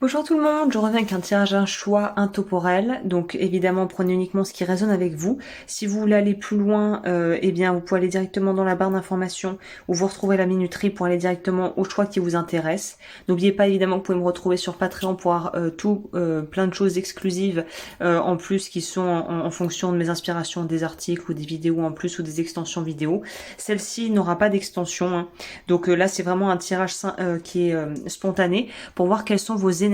Bonjour tout le monde, je reviens avec un tirage à un choix intemporel, donc évidemment prenez uniquement ce qui résonne avec vous. Si vous voulez aller plus loin, eh bien vous pouvez aller directement dans la barre d'informations où vous retrouvez la minuterie pour aller directement au choix qui vous intéresse. N'oubliez pas évidemment que vous pouvez me retrouver sur Patreon pour avoir plein de choses exclusives en plus qui sont en fonction de mes inspirations, des articles ou des vidéos en plus ou des extensions vidéo. Celle-ci n'aura pas d'extension, hein. Donc là c'est vraiment un tirage qui est spontané pour voir quelles sont vos énergies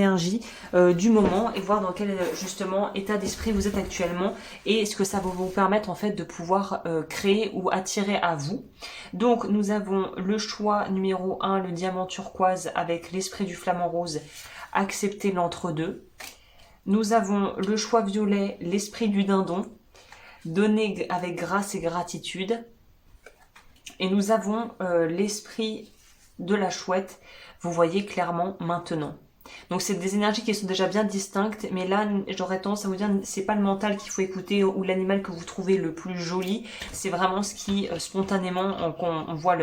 du moment et voir dans quel justement état d'esprit vous êtes actuellement et ce que ça va vous permettre en fait de pouvoir créer ou attirer à vous. Donc nous avons le choix numéro 1, le diamant turquoise avec l'esprit du flamant rose, accepter l'entre-deux. Nous avons le choix violet, l'esprit du dindon, donner avec grâce et gratitude. Et nous avons l'esprit de la chouette, vous voyez clairement maintenant. Donc c'est des énergies qui sont déjà bien distinctes, mais là j'aurais tendance à vous dire c'est pas le mental qu'il faut écouter ou l'animal que vous trouvez le plus joli, c'est vraiment ce qui spontanément on voit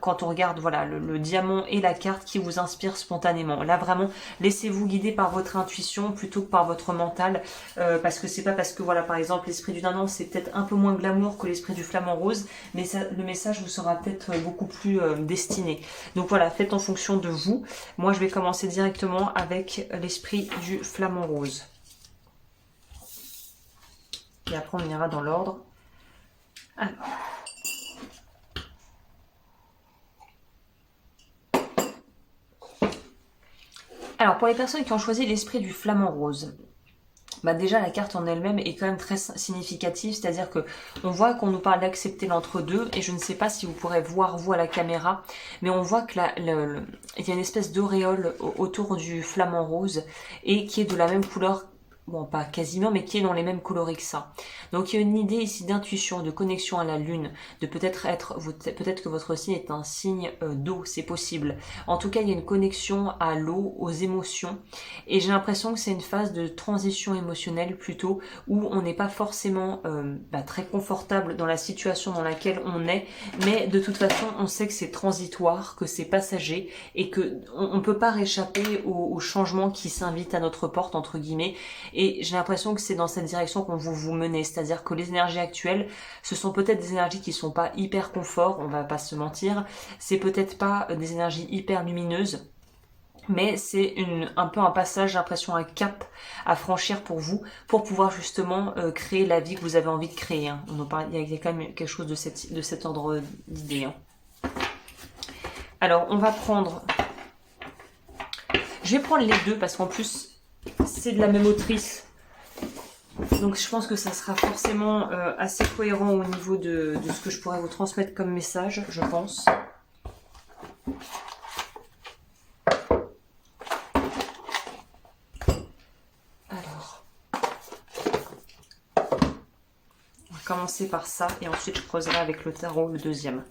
quand on regarde voilà le diamant et la carte qui vous inspire spontanément. Là vraiment laissez-vous guider par votre intuition plutôt que par votre mental, parce que c'est pas parce que voilà par exemple l'esprit du dindon c'est peut-être un peu moins glamour que l'esprit du flamant rose, mais ça, le message vous sera peut-être beaucoup plus destiné. Donc voilà, faites en fonction de vous. Moi je vais commencer directement avec l'esprit du flamant rose. Et après on ira dans l'ordre. Alors pour les personnes qui ont choisi l'esprit du flamant rose, bah déjà la carte en elle-même est quand même très significative, c'est-à-dire que on voit qu'on nous parle d'accepter l'entre-deux, et je ne sais pas si vous pourrez voir vous à la caméra, mais on voit que il y a une espèce d'auréole autour du flamant rose et qui est de la même couleur. Bon, pas quasiment, mais qui est dans les mêmes coloris que ça. Donc il y a une idée ici d'intuition, de connexion à la lune, de peut-être que votre signe est un signe d'eau, c'est possible. En tout cas, il y a une connexion à l'eau, aux émotions, et j'ai l'impression que c'est une phase de transition émotionnelle plutôt, où on n'est pas forcément très confortable dans la situation dans laquelle on est, mais de toute façon, on sait que c'est transitoire, que c'est passager, et que on peut pas réchapper aux changements qui s'invitent à notre porte, entre guillemets. Et j'ai l'impression que c'est dans cette direction qu'on vous menez, c'est-à-dire que les énergies actuelles, ce sont peut-être des énergies qui sont pas hyper confort, on va pas se mentir, c'est peut-être pas des énergies hyper lumineuses, mais c'est un peu un passage, j'ai l'impression un cap à franchir pour vous, pour pouvoir justement créer la vie que vous avez envie de créer. Hein. Il y a quand même quelque chose de cet ordre d'idée. Hein. Alors on va prendre... Je vais prendre les deux parce qu'en plus c'est de la même autrice. Donc je pense que ça sera forcément assez cohérent au niveau de ce que je pourrais vous transmettre comme message, je pense. Alors, on va commencer par ça et ensuite je creuserai avec le tarot le deuxième.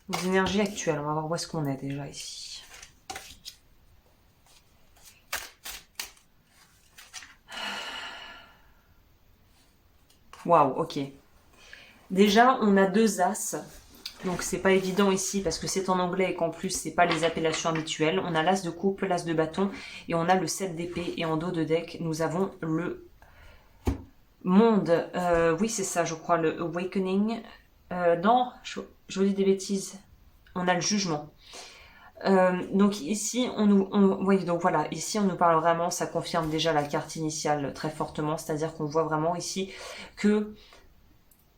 Les énergies actuelles, on va voir où est-ce qu'on est déjà ici. Waouh, ok. Déjà, on a deux as. Donc c'est pas évident ici parce que c'est en anglais et qu'en plus c'est pas les appellations habituelles. On a l'as de coupe, l'as de bâton et on a le 7 d'épée, et en dos de deck nous avons le monde. Oui c'est ça je crois, le awakening. Non, je vous dis des bêtises. On a le jugement. Donc ici oui, donc voilà, ici on nous parle vraiment, ça confirme déjà la carte initiale très fortement, c'est-à-dire qu'on voit vraiment ici que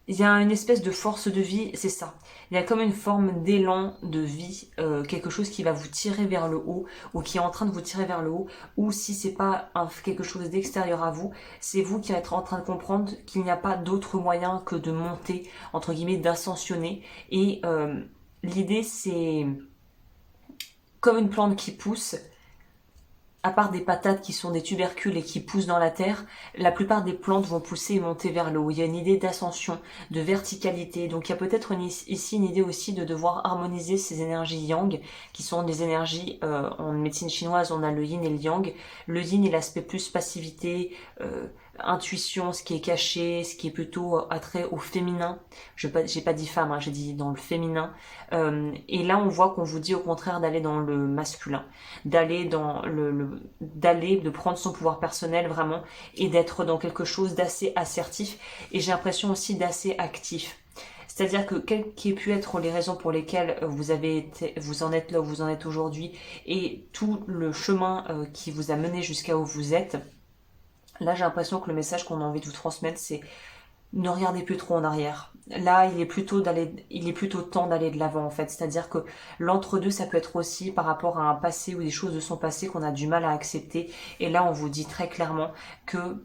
il y a une espèce de force de vie, c'est ça. Il y a comme une forme d'élan de vie, quelque chose qui va vous tirer vers le haut, ou qui est en train de vous tirer vers le haut, ou si c'est pas quelque chose d'extérieur à vous, c'est vous qui êtes en train de comprendre qu'il n'y a pas d'autre moyen que de monter, entre guillemets, d'ascensionner. Et l'idée c'est comme une plante qui pousse. À part des patates qui sont des tubercules et qui poussent dans la terre, la plupart des plantes vont pousser et monter vers le haut. Il y a une idée d'ascension, de verticalité. Donc il y a peut-être ici une idée aussi de devoir harmoniser ces énergies yang, qui sont des énergies, en médecine chinoise, on a le yin et le yang. Le yin est l'aspect plus passivité, intuition, ce qui est caché, ce qui est plutôt attrait au féminin. J'ai pas dit femme, hein, j'ai dit dans le féminin. Et là, on voit qu'on vous dit au contraire d'aller dans le masculin, d'aller dans de prendre son pouvoir personnel vraiment et d'être dans quelque chose d'assez assertif. Et j'ai l'impression aussi d'assez actif. C'est-à-dire que quelles qu'aient pu être les raisons pour lesquelles vous en êtes là où vous en êtes aujourd'hui et tout le chemin qui vous a mené jusqu'à où vous êtes, là j'ai l'impression que le message qu'on a envie de vous transmettre c'est ne regardez plus trop en arrière. Là, il est plutôt temps d'aller de l'avant en fait. C'est-à-dire que l'entre-deux, ça peut être aussi par rapport à un passé ou des choses de son passé qu'on a du mal à accepter. Et là, on vous dit très clairement que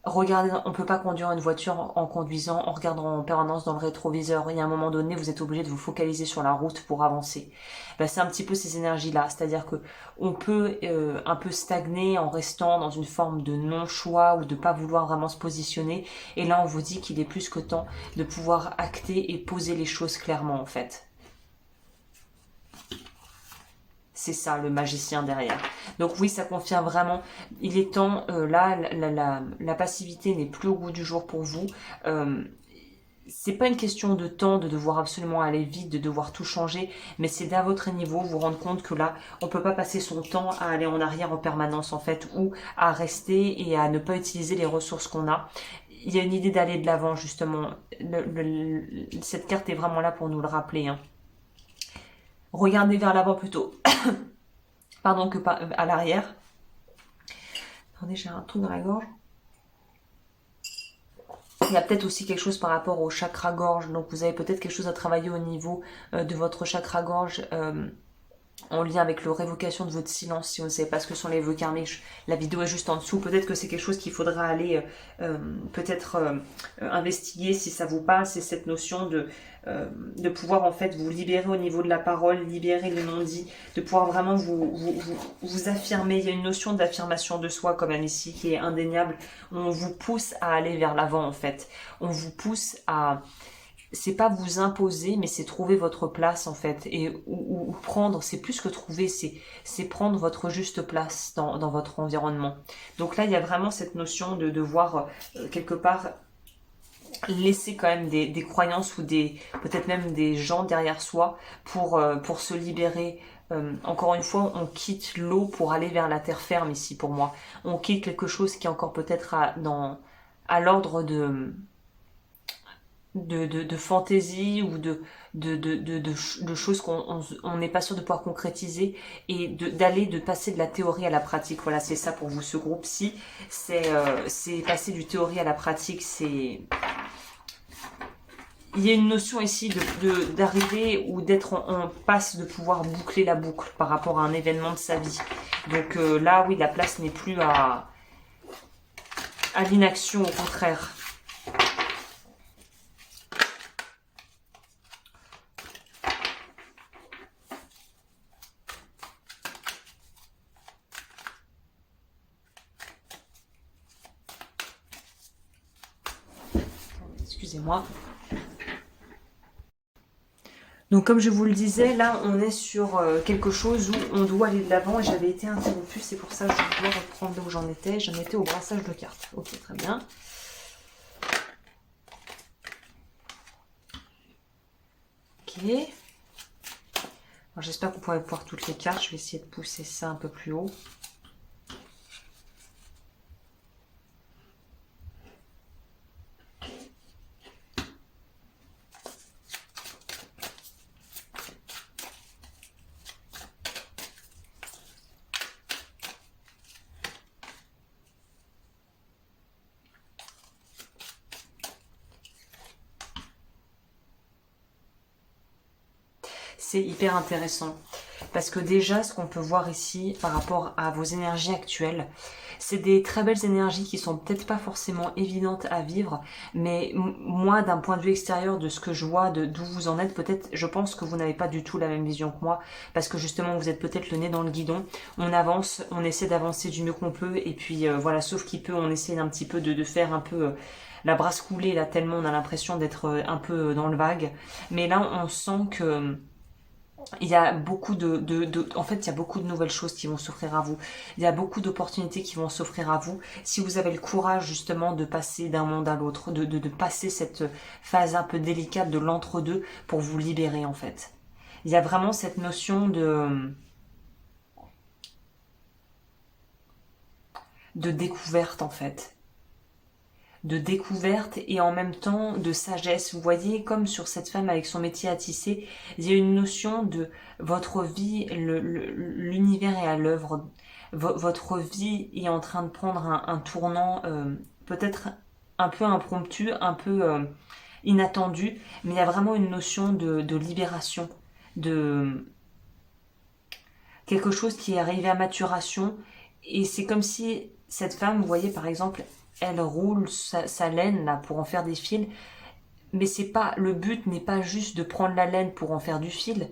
regardez, on peut pas conduire une voiture en conduisant, en regardant en permanence dans le rétroviseur. Il y a un moment donné, vous êtes obligé de vous focaliser sur la route pour avancer. Ben, c'est un petit peu ces énergies-là, c'est-à-dire que on peut un peu stagner en restant dans une forme de non-choix ou de pas vouloir vraiment se positionner. Et là, on vous dit qu'il est plus que temps de pouvoir acter et poser les choses clairement, en fait. C'est ça le magicien derrière. Donc oui, ça confirme vraiment. Il est temps, là, la passivité n'est plus au goût du jour pour vous. C'est pas une question de temps, de devoir absolument aller vite, de devoir tout changer, mais c'est d'à votre niveau vous rendre compte que là, on peut pas passer son temps à aller en arrière en permanence en fait, ou à rester et à ne pas utiliser les ressources qu'on a. Il y a une idée d'aller de l'avant justement. Cette carte est vraiment là pour nous le rappeler. Hein. Regardez vers l'avant plutôt. Pardon, que à l'arrière. Attendez, j'ai un trou dans la gorge. Il y a peut-être aussi quelque chose par rapport au chakra gorge. Donc vous avez peut-être quelque chose à travailler au niveau de votre chakra gorge en lien avec la révocation de votre silence. Si vous ne savez pas ce que sont les vœux karmiques, la vidéo est juste en dessous. Peut-être que c'est quelque chose qu'il faudra aller investiguer si ça vous parle. C'est cette notion de pouvoir en fait vous libérer au niveau de la parole, libérer le non-dit, de pouvoir vraiment vous affirmer. Il y a une notion d'affirmation de soi quand même ici qui est indéniable. On vous pousse à aller vers l'avant en fait. On vous pousse à... C'est pas vous imposer, mais c'est trouver votre place en fait. Et ou prendre, c'est plus que trouver, c'est prendre votre juste place dans votre environnement. Donc là, il y a vraiment cette notion de devoir quelque part laisser quand même des croyances ou peut-être même des gens derrière soi pour se libérer. Encore une fois, on quitte l'eau pour aller vers la terre ferme ici pour moi. On quitte quelque chose qui est encore peut-être à l'ordre de fantaisie ou de choses qu'on n'est pas sûr de pouvoir concrétiser et de passer de la théorie à la pratique. Voilà, c'est ça pour vous ce groupe-ci. C'est passer du théorie à la pratique. Il y a une notion ici d'arriver ou d'être en passe de pouvoir boucler la boucle par rapport à un événement de sa vie. Donc là, oui, la place n'est plus à l'inaction, au contraire. Excusez-moi. Donc comme je vous le disais, là on est sur quelque chose où on doit aller de l'avant et j'avais été interrompue, c'est pour ça que je dois reprendre là où j'en étais. J'en étais au brassage de cartes. Ok, très bien. Ok. J'espère que vous pourrez voir toutes les cartes. Je vais essayer de pousser ça un peu plus haut. C'est hyper intéressant parce que déjà ce qu'on peut voir ici par rapport à vos énergies actuelles, c'est des très belles énergies qui sont peut-être pas forcément évidentes à vivre, mais moi d'un point de vue extérieur de ce que je vois, d'où vous en êtes, peut-être je pense que vous n'avez pas du tout la même vision que moi parce que justement vous êtes peut-être le nez dans le guidon, on avance, on essaie d'avancer du mieux qu'on peut et puis voilà, sauf qu'il peut, on essaie un petit peu de faire un peu la brasse coulée là, tellement on a l'impression d'être un peu dans le vague, mais là on sent que Il y a beaucoup en fait, il y a beaucoup de nouvelles choses qui vont s'offrir à vous. Il y a beaucoup d'opportunités qui vont s'offrir à vous. Si vous avez le courage, justement, de passer d'un monde à l'autre, de passer cette phase un peu délicate de l'entre-deux pour vous libérer, en fait. Il y a vraiment cette notion de découverte, en fait. De découverte et en même temps de sagesse. Vous voyez, comme sur cette femme avec son métier à tisser, il y a une notion de votre vie, l'univers est à l'œuvre. Votre vie est en train de prendre un tournant peut-être un peu impromptu, un peu inattendu, mais il y a vraiment une notion de libération, de quelque chose qui est arrivé à maturation. Et c'est comme si cette femme, vous voyez par exemple, elle roule sa laine là pour en faire des fils, mais c'est pas, le but n'est pas juste de prendre la laine pour en faire du fil.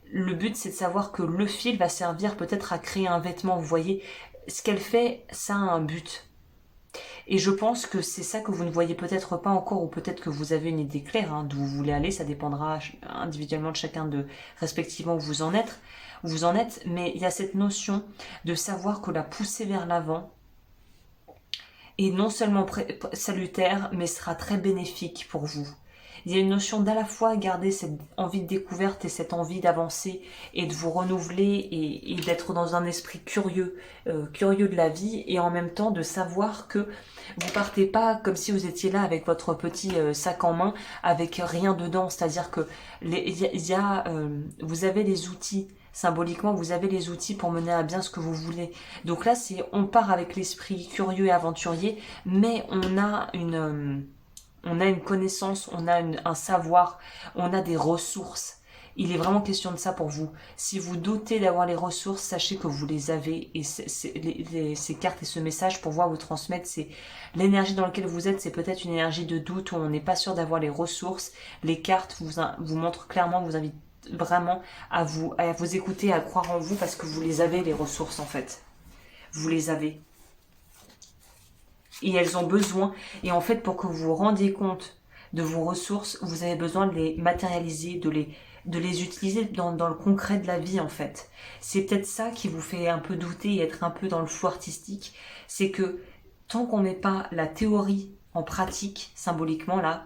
Le but c'est de savoir que le fil va servir peut-être à créer un vêtement. Vous voyez, ce qu'elle fait, ça a un but. Et je pense que c'est ça que vous ne voyez peut-être pas encore, ou peut-être que vous avez une idée claire d'où vous voulez aller. Ça dépendra individuellement de chacun de respectivement où vous en êtes. Mais il y a cette notion de savoir que la poussée vers l'avant est non seulement salutaire, mais sera très bénéfique pour vous. Il y a une notion d'à la fois garder cette envie de découverte et cette envie d'avancer et de vous renouveler et d'être dans un esprit curieux, curieux de la vie, et en même temps de savoir que vous partez pas comme si vous étiez là avec votre petit sac en main avec rien dedans. C'est-à-dire que vous avez les outils. Symboliquement, vous avez les outils pour mener à bien ce que vous voulez. Donc là, on part avec l'esprit curieux et aventurier, mais on a une connaissance, on a un savoir, on a des ressources. Il est vraiment question de ça pour vous. Si vous doutez d'avoir les ressources, sachez que vous les avez. Et ces cartes et ce message, pour voir vous transmettre, c'est l'énergie dans laquelle vous êtes, c'est peut-être une énergie de doute où on n'est pas sûr d'avoir les ressources. Les cartes vous montrent clairement, vous invitent vraiment à vous écouter, à croire en vous, parce que vous les avez, les ressources, en fait. Vous les avez. Et elles ont besoin. Et en fait, pour que vous vous rendiez compte de vos ressources, vous avez besoin de les matérialiser, de les utiliser dans le concret de la vie, en fait. C'est peut-être ça qui vous fait un peu douter et être un peu dans le flou artistique. C'est que tant qu'on met pas la théorie en pratique, symboliquement là,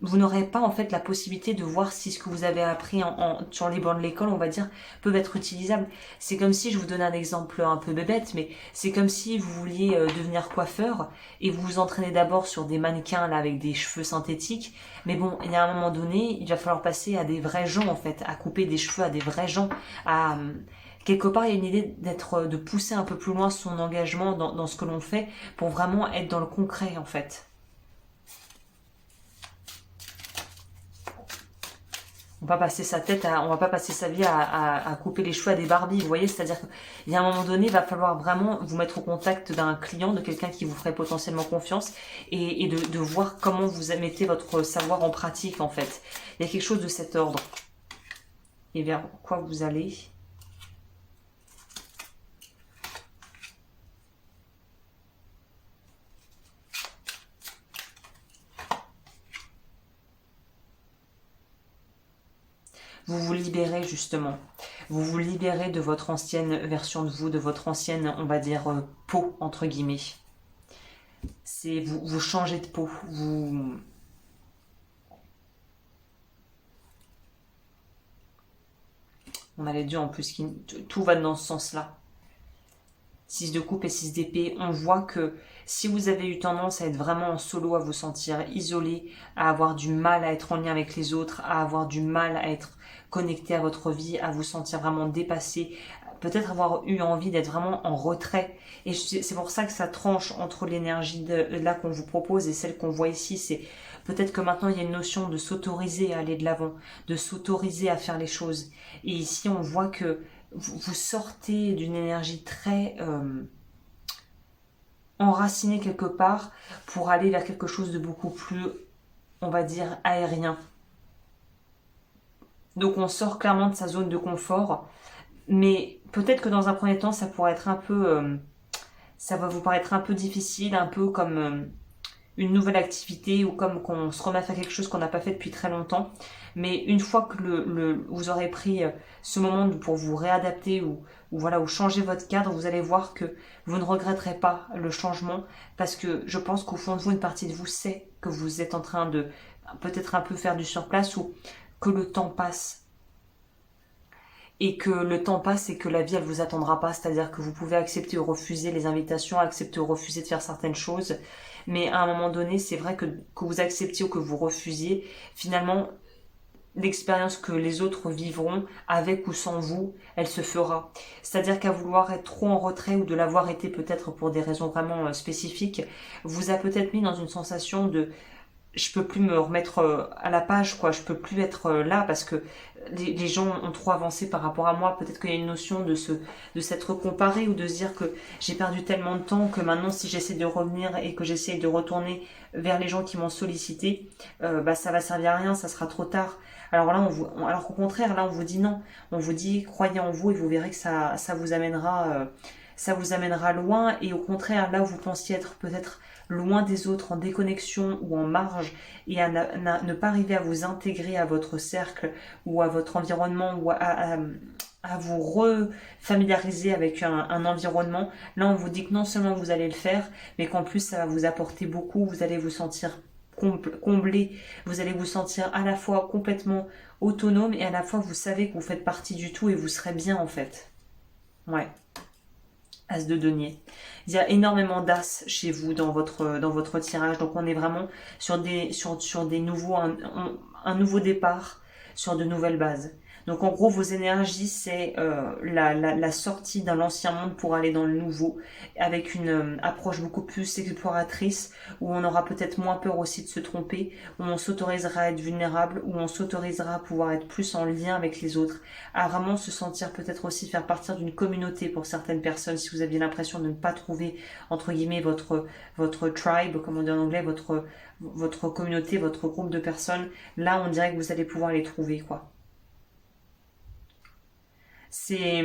vous n'aurez pas en fait la possibilité de voir si ce que vous avez appris sur les bancs de l'école, on va dire, peuvent être utilisables. C'est comme si, je vous donne un exemple un peu bébête, mais c'est comme si vous vouliez devenir coiffeur et vous vous entraînez d'abord sur des mannequins là avec des cheveux synthétiques. Mais bon, il y a un moment donné, il va falloir passer à des vrais gens en fait, à couper des cheveux à des vrais gens, à quelque part, il y a une idée de pousser un peu plus loin son engagement dans ce que l'on fait pour vraiment être dans le concret en fait. On va pas passer on va pas passer sa vie à couper les cheveux à des Barbies, vous voyez, c'est-à-dire qu'il y a un moment donné, il va falloir vraiment vous mettre au contact d'un client, de quelqu'un qui vous ferait potentiellement confiance et de voir comment vous mettez votre savoir en pratique en fait. Il y a quelque chose de cet ordre. Et vers quoi vous allez? Vous vous libérez justement. Vous vous libérez de votre ancienne version de vous, de votre ancienne, on va dire, peau, entre guillemets. C'est vous changez de peau. On a les deux en plus, tout va dans ce sens-là. 6 de coupe et 6 d'épée, on voit que si vous avez eu tendance à être vraiment en solo, à vous sentir isolé, à avoir du mal à être en lien avec les autres, à avoir du mal à être connecté à votre vie, à vous sentir vraiment dépassé, peut-être avoir eu envie d'être vraiment en retrait. Et c'est pour ça que ça tranche entre l'énergie là qu'on vous propose et celle qu'on voit ici. C'est peut-être que maintenant il y a une notion de s'autoriser à aller de l'avant, de s'autoriser à faire les choses. Et ici on voit que vous sortez d'une énergie très enracinée quelque part pour aller vers quelque chose de beaucoup plus, on va dire, aérien. Donc on sort clairement de sa zone de confort, mais peut-être que dans un premier temps ça pourrait être un peu ça va vous paraître un peu difficile, un peu comme une nouvelle activité ou comme qu'on se remet à faire quelque chose qu'on n'a pas fait depuis très longtemps. Mais une fois que vous aurez pris ce moment pour vous réadapter ou voilà, ou changer votre cadre, vous allez voir que vous ne regretterez pas le changement parce que je pense qu'au fond de vous, une partie de vous sait que vous êtes en train de peut-être un peu faire du surplace ou que le temps passe et que le temps passe et que la vie elle vous attendra pas, c'est-à-dire que vous pouvez accepter ou refuser les invitations, accepter ou refuser de faire certaines choses, mais à un moment donné c'est vrai que vous acceptiez ou que vous refusiez, finalement l'expérience que les autres vivront avec ou sans vous, elle se fera. C'est-à-dire qu'à vouloir être trop en retrait ou de l'avoir été peut-être pour des raisons vraiment spécifiques, vous a peut-être mis dans une sensation de je peux plus me remettre à la page, quoi. Je peux plus être là parce que les gens ont trop avancé par rapport à moi. Peut-être qu'il y a une notion de s'être comparé ou de se dire que j'ai perdu tellement de temps que maintenant, si j'essaie de revenir et que j'essaie de retourner vers les gens qui m'ont sollicité, bah ça va servir à rien, ça sera trop tard. Alors là, alors qu'au contraire, là, on vous dit non. On vous dit croyez en vous et vous verrez que ça vous amènera loin. Et au contraire, là où vous pensiez être peut-être loin des autres, en déconnexion ou en marge, et à ne pas arriver à vous intégrer à votre cercle ou à votre environnement ou à vous refamiliariser avec un environnement, là on vous dit que non seulement vous allez le faire, mais qu'en plus ça va vous apporter beaucoup, vous allez vous sentir comblé, vous allez vous sentir à la fois complètement autonome et à la fois vous savez que vous faites partie du tout et vous serez bien en fait. Ouais. As de denier. Il y a énormément d'as chez vous dans votre tirage. Donc on est vraiment sur des nouveaux, un nouveau départ, sur de nouvelles bases. Donc en gros, vos énergies, c'est la sortie dans l'ancien monde pour aller dans le nouveau, avec une approche beaucoup plus exploratrice, où on aura peut-être moins peur aussi de se tromper, où on s'autorisera à être vulnérable, où on s'autorisera à pouvoir être plus en lien avec les autres, à vraiment se sentir peut-être aussi faire partir d'une communauté pour certaines personnes, si vous aviez l'impression de ne pas trouver, entre guillemets, votre tribe, comme on dit en anglais, votre communauté, votre groupe de personnes, là on dirait que vous allez pouvoir les trouver, quoi. C'est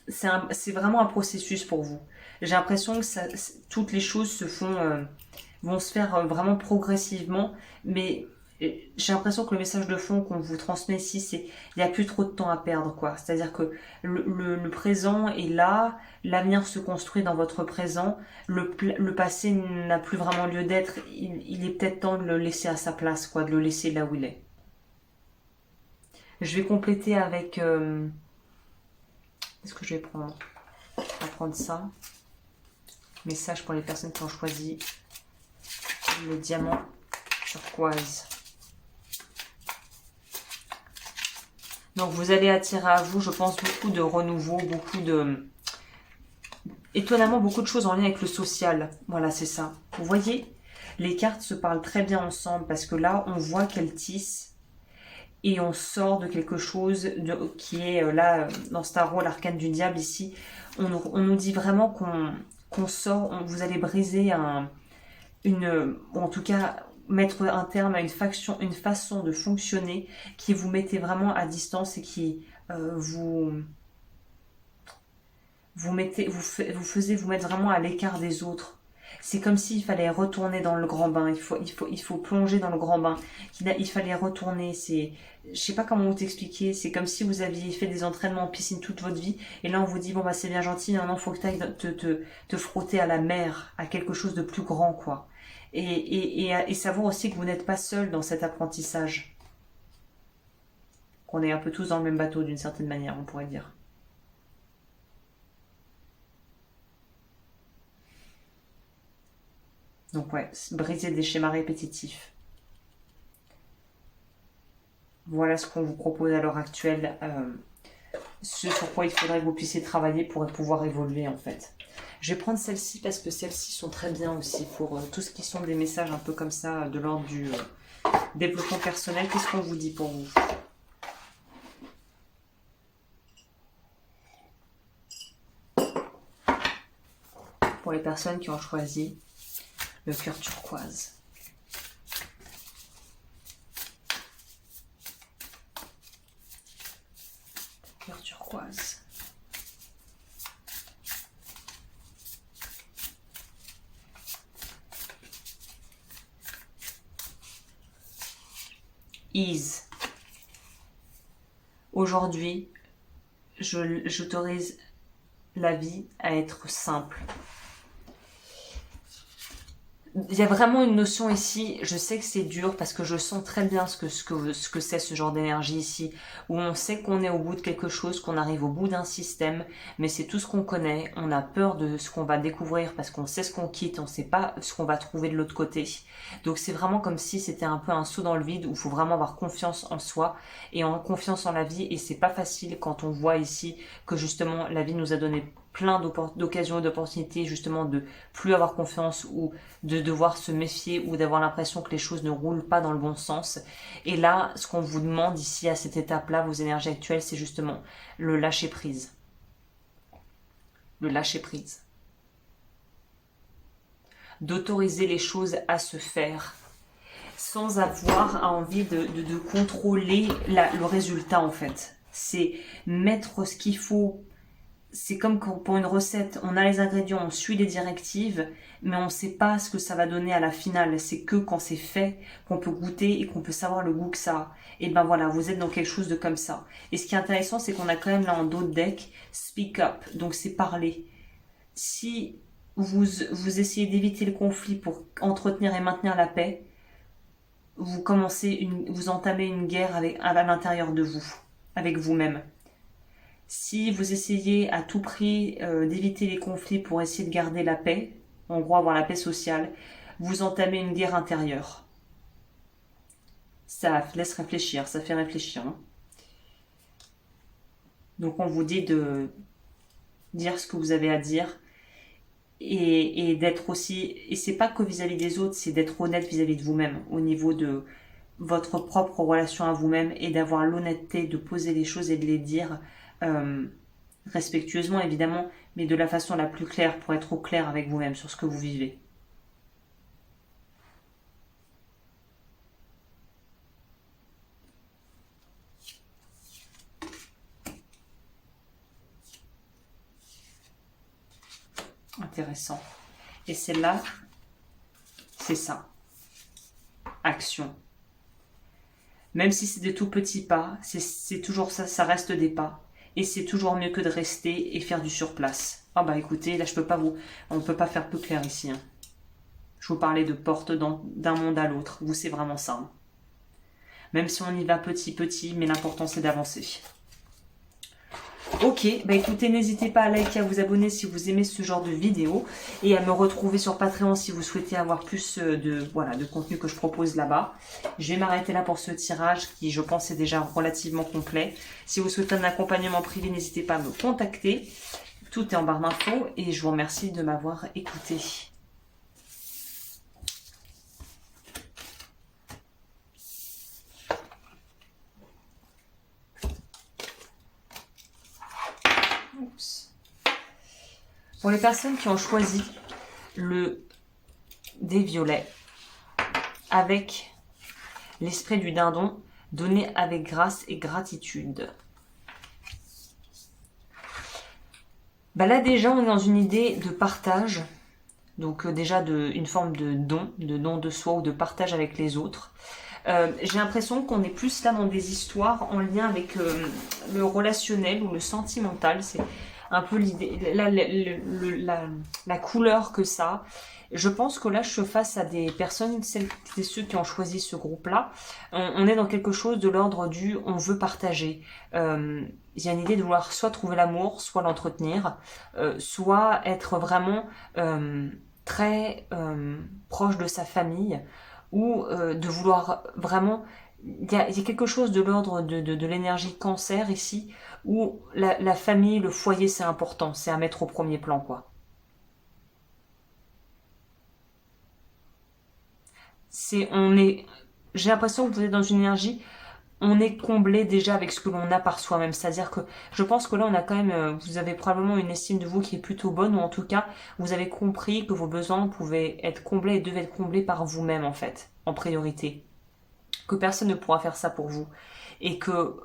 c'est vraiment un processus pour vous. J'ai l'impression que toutes les choses vont se faire vraiment progressivement, mais j'ai l'impression que le message de fond qu'on vous transmet ici, c'est il n'y a plus trop de temps à perdre, quoi. C'est-à-dire que le présent est là, l'avenir se construit dans votre présent, le passé n'a plus vraiment lieu d'être, il est peut-être temps de le laisser à sa place, quoi, de le laisser là où il est. Je vais compléter avec... qu'est-ce que je vais prendre? Je vais prendre ça. Message pour les personnes qui ont choisi le diamant turquoise. Donc vous allez attirer à vous, je pense, beaucoup de renouveau, étonnamment, beaucoup de choses en lien avec le social. Voilà, c'est ça. Vous voyez, les cartes se parlent très bien ensemble parce que là, on voit qu'elles tissent et on sort de quelque chose qui est là, dans ce tarot, l'arcane du diable ici. On nous dit vraiment qu'on sort, vous allez briser ou en tout cas mettre un terme à une façon de fonctionner qui vous mettait vraiment à distance et qui vous faisait vous mettre vraiment à l'écart des autres. C'est comme s'il fallait retourner dans le grand bain. Il faut plonger dans le grand bain. Il fallait retourner. Je sais pas comment vous t'expliquer. C'est comme si vous aviez fait des entraînements en piscine toute votre vie. Et là, on vous dit, bon, bah, c'est bien gentil. Maintenant, faut que tu ailles te frotter à la mer, à quelque chose de plus grand, quoi. Et savoir aussi que vous n'êtes pas seul dans cet apprentissage. Qu'on est un peu tous dans le même bateau, d'une certaine manière, on pourrait dire. Donc ouais, briser des schémas répétitifs. Voilà ce qu'on vous propose à l'heure actuelle, ce sur quoi il faudrait que vous puissiez travailler pour pouvoir évoluer en fait. Je vais prendre celles-ci parce que celles-ci sont très bien aussi pour tout ce qui sont des messages un peu comme ça de l'ordre du développement personnel. Qu'est-ce qu'on vous dit pour vous? Pour les personnes qui ont choisi le cœur turquoise. Cœur turquoise. ease. Aujourd'hui, j'autorise la vie à être simple. Il y a vraiment une notion ici, je sais que c'est dur parce que je sens très bien ce que c'est ce genre d'énergie ici, où on sait qu'on est au bout de quelque chose, qu'on arrive au bout d'un système, mais c'est tout ce qu'on connaît, on a peur de ce qu'on va découvrir parce qu'on sait ce qu'on quitte, on ne sait pas ce qu'on va trouver de l'autre côté. Donc c'est vraiment comme si c'était un peu un saut dans le vide où il faut vraiment avoir confiance en soi et en confiance en la vie, et c'est pas facile quand on voit ici que justement la vie nous a donné plein d'occasions et d'opportunités justement de plus avoir confiance ou de devoir se méfier ou d'avoir l'impression que les choses ne roulent pas dans le bon sens. Et là, ce qu'on vous demande ici à cette étape-là, vos énergies actuelles, c'est justement le lâcher prise. Le lâcher prise. D'autoriser les choses à se faire sans avoir envie de contrôler le résultat en fait. C'est mettre ce qu'il faut. C'est comme pour une recette, on a les ingrédients, on suit les directives, mais on ne sait pas ce que ça va donner à la finale. C'est que quand c'est fait, qu'on peut goûter et qu'on peut savoir le goût que ça a. Et ben voilà, vous êtes dans quelque chose de comme ça. Et ce qui est intéressant, c'est qu'on a quand même là en dos de deck, speak up, donc c'est parler. Si vous essayez d'éviter le conflit pour entretenir et maintenir la paix, vous entamez une guerre à l'intérieur de vous, avec vous-même. Si vous essayez à tout prix d'éviter les conflits pour essayer de garder la paix, en gros avoir la paix sociale, vous entamez une guerre intérieure. Ça laisse réfléchir, ça fait réfléchir. Hein. Donc on vous dit de dire ce que vous avez à dire et d'être aussi, et c'est pas que vis-à-vis des autres, c'est d'être honnête vis-à-vis de vous-même au niveau de votre propre relation à vous-même et d'avoir l'honnêteté de poser les choses et de les dire respectueusement évidemment, mais de la façon la plus claire pour être au clair avec vous-même sur ce que vous vivez. Intéressant. Et celle-là, c'est ça. Action. Même si c'est des tout petits pas, c'est toujours ça, ça reste des pas. Et c'est toujours mieux que de rester et faire du surplace. Ah bah écoutez, là on ne peut pas faire plus clair ici. Hein. Je vous parlais de porte d'un monde à l'autre. Vous, c'est vraiment ça. Hein. Même si on y va petit, mais l'important c'est d'avancer. Ok, bah écoutez, n'hésitez pas à liker, à vous abonner si vous aimez ce genre de vidéo et à me retrouver sur Patreon si vous souhaitez avoir plus de contenu que je propose là-bas. Je vais m'arrêter là pour ce tirage qui, je pense, est déjà relativement complet. Si vous souhaitez un accompagnement privé, n'hésitez pas à me contacter. Tout est en barre d'infos et je vous remercie de m'avoir écouté. Oups. Pour les personnes qui ont choisi le dé violet avec l'esprit du dindon, donné avec grâce et gratitude. Bah là déjà on est dans une idée de partage, donc déjà une forme de don de soi ou de partage avec les autres. J'ai l'impression qu'on est plus là dans des histoires en lien avec le relationnel ou le sentimental. C'est un peu l'idée, la couleur que ça. Je pense que là, je suis face à des personnes, celles et ceux qui ont choisi ce groupe-là. On est dans quelque chose de l'ordre du on veut partager. Il y a une idée de vouloir soit trouver l'amour, soit l'entretenir, soit être vraiment très proche de sa famille, ou de vouloir vraiment... Il y a quelque chose de l'ordre de l'énergie cancer ici, où la famille, le foyer, c'est important, c'est à mettre au premier plan, quoi. J'ai l'impression que vous êtes dans une énergie, on est comblé déjà avec ce que l'on a par soi-même. C'est-à-dire que je pense que là, on a quand même, vous avez probablement une estime de vous qui est plutôt bonne, ou en tout cas, vous avez compris que vos besoins pouvaient être comblés et devaient être comblés par vous-même, en fait, en priorité. Que personne ne pourra faire ça pour vous. Et que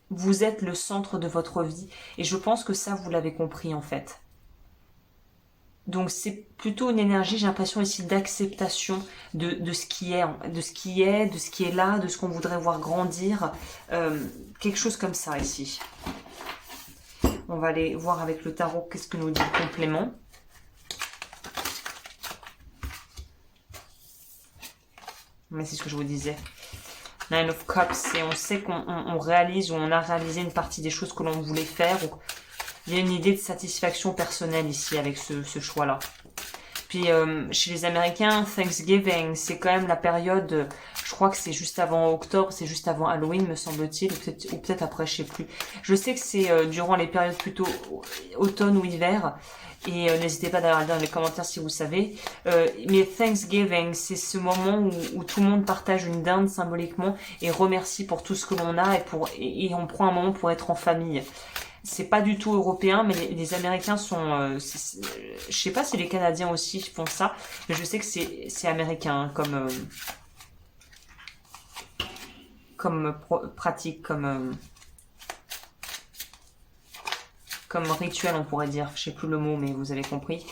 vous êtes le centre de votre vie. Et je pense que ça, vous l'avez compris, en fait. Donc c'est plutôt une énergie, j'ai l'impression ici d'acceptation de ce qui est, de ce qui est, de ce qui est là, de ce qu'on voudrait voir grandir, quelque chose comme ça ici. On va aller voir avec le tarot qu'est-ce que nous dit le complément. Mais c'est ce que je vous disais. Nine of Cups, et on sait qu'on réalise ou on a réalisé une partie des choses que l'on voulait faire. Il y a une idée de satisfaction personnelle ici avec ce choix-là. Puis chez les Américains, Thanksgiving, c'est quand même la période, je crois que c'est juste avant octobre, c'est juste avant Halloween me semble-t-il, ou peut-être après, je sais plus. Je sais que c'est durant les périodes plutôt automne ou hiver, et n'hésitez pas d'ailleurs à le dire dans les commentaires si vous savez. Mais Thanksgiving, c'est ce moment où tout le monde partage une dinde symboliquement et remercie pour tout ce que l'on a et on prend un moment pour être en famille. C'est pas du tout européen, mais les Américains sont... je sais pas si les Canadiens aussi font ça, mais je sais que c'est américain hein, comme pratique, comme rituel on pourrait dire. Je sais plus le mot, mais vous avez compris.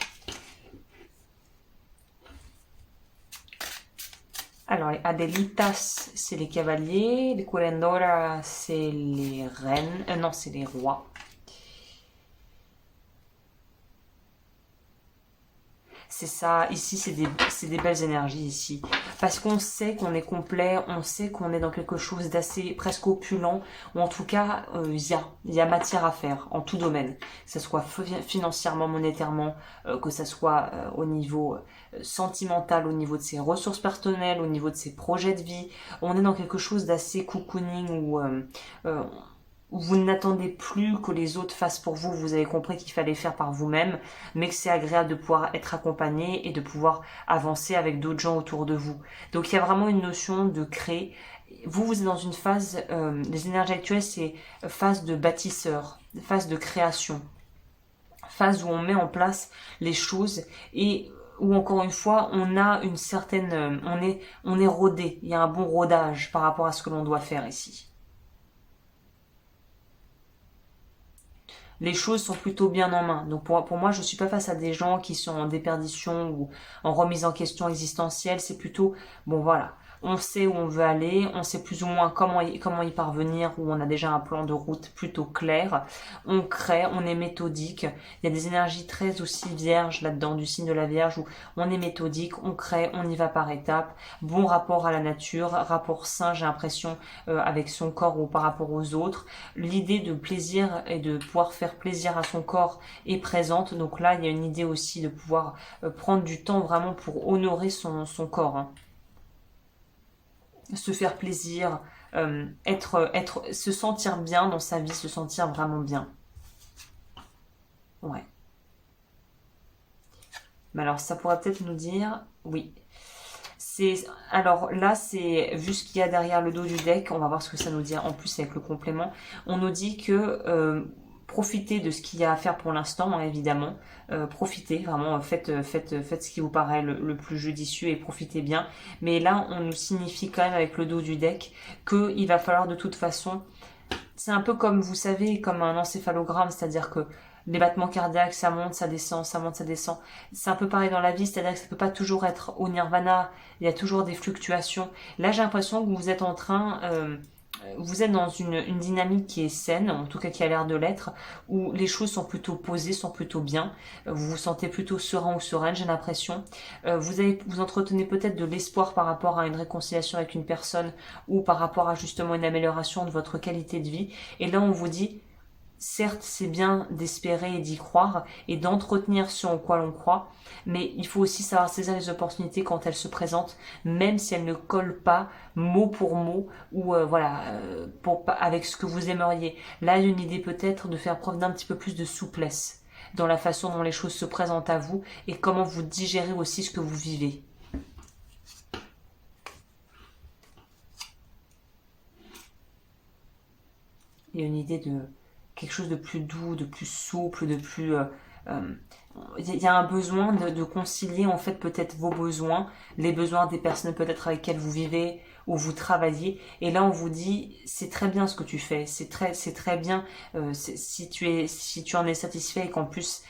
Alors, les Adelitas, c'est les cavaliers. Les Curandoras, c'est les reines. Non, c'est les rois. C'est ça, ici c'est des belles énergies ici. Parce qu'on sait qu'on est complet, on sait qu'on est dans quelque chose d'assez presque opulent, ou en tout cas, il y a matière à faire en tout domaine. Que ce soit financièrement, monétairement, que ce soit au niveau sentimental, au niveau de ses ressources personnelles, au niveau de ses projets de vie. On est dans quelque chose d'assez cocooning où vous n'attendez plus que les autres fassent pour vous, vous avez compris qu'il fallait faire par vous-même, mais que c'est agréable de pouvoir être accompagné et de pouvoir avancer avec d'autres gens autour de vous. Donc il y a vraiment une notion de créer. Vous êtes dans une phase, les énergies actuelles, c'est phase de bâtisseur, phase de création, phase où on met en place les choses et où encore une fois on a une certaine, on est rodé, il y a un bon rodage par rapport à ce que l'on doit faire ici. Les choses sont plutôt bien en main. Donc pour moi, je suis pas face à des gens qui sont en déperdition ou en remise en question existentielle. C'est plutôt, bon voilà, on sait où on veut aller, on sait plus ou moins comment y parvenir, où on a déjà un plan de route plutôt clair. On crée, on est méthodique. Il y a des énergies très aussi vierges là-dedans, du signe de la Vierge, où on est méthodique, on crée, on y va par étapes. Bon rapport à la nature, rapport sain, j'ai l'impression, avec son corps ou par rapport aux autres. L'idée de plaisir et de pouvoir faire plaisir à son corps est présente. Donc là, il y a une idée aussi de pouvoir prendre du temps vraiment pour honorer son corps. Hein. Se faire plaisir, se sentir bien dans sa vie, se sentir vraiment bien. Ouais. Mais alors, ça pourrait peut-être nous dire, oui. Alors là, c'est vu ce qu'il y a derrière le dos du deck, on va voir ce que ça nous dit en plus avec le complément. On nous dit que profitez de ce qu'il y a à faire pour l'instant, hein, évidemment. Profitez, vraiment, faites ce qui vous paraît le plus judicieux et profitez bien. Mais là, on nous signifie quand même avec le dos du deck qu'il va falloir de toute façon... C'est un peu comme, vous savez, comme un encéphalogramme, c'est-à-dire que les battements cardiaques, ça monte, ça descend, ça monte, ça descend. C'est un peu pareil dans la vie, c'est-à-dire que ça peut pas toujours être au nirvana, il y a toujours des fluctuations. Là, j'ai l'impression que vous êtes en train... vous êtes dans une dynamique qui est saine, en tout cas qui a l'air de l'être, où les choses sont plutôt posées, sont plutôt bien. Vous vous sentez plutôt serein ou sereine, j'ai l'impression. Vous entretenez peut-être de l'espoir par rapport à une réconciliation avec une personne ou par rapport à justement une amélioration de votre qualité de vie. Et là, on vous dit, certes, c'est bien d'espérer et d'y croire et d'entretenir ce en quoi l'on croit, mais il faut aussi savoir saisir les opportunités quand elles se présentent, même si elles ne collent pas mot pour mot ou avec ce que vous aimeriez. Là, il y a une idée peut-être de faire preuve d'un petit peu plus de souplesse dans la façon dont les choses se présentent à vous et comment vous digérez aussi ce que vous vivez. Il y a une idée de quelque chose de plus doux, de plus souple, de plus... il y a un besoin de concilier en fait peut-être vos besoins, les besoins des personnes peut-être avec lesquelles vous vivez ou vous travaillez. Et là on vous dit c'est très bien ce que tu fais, c'est très bien si tu en es satisfait et qu'en plus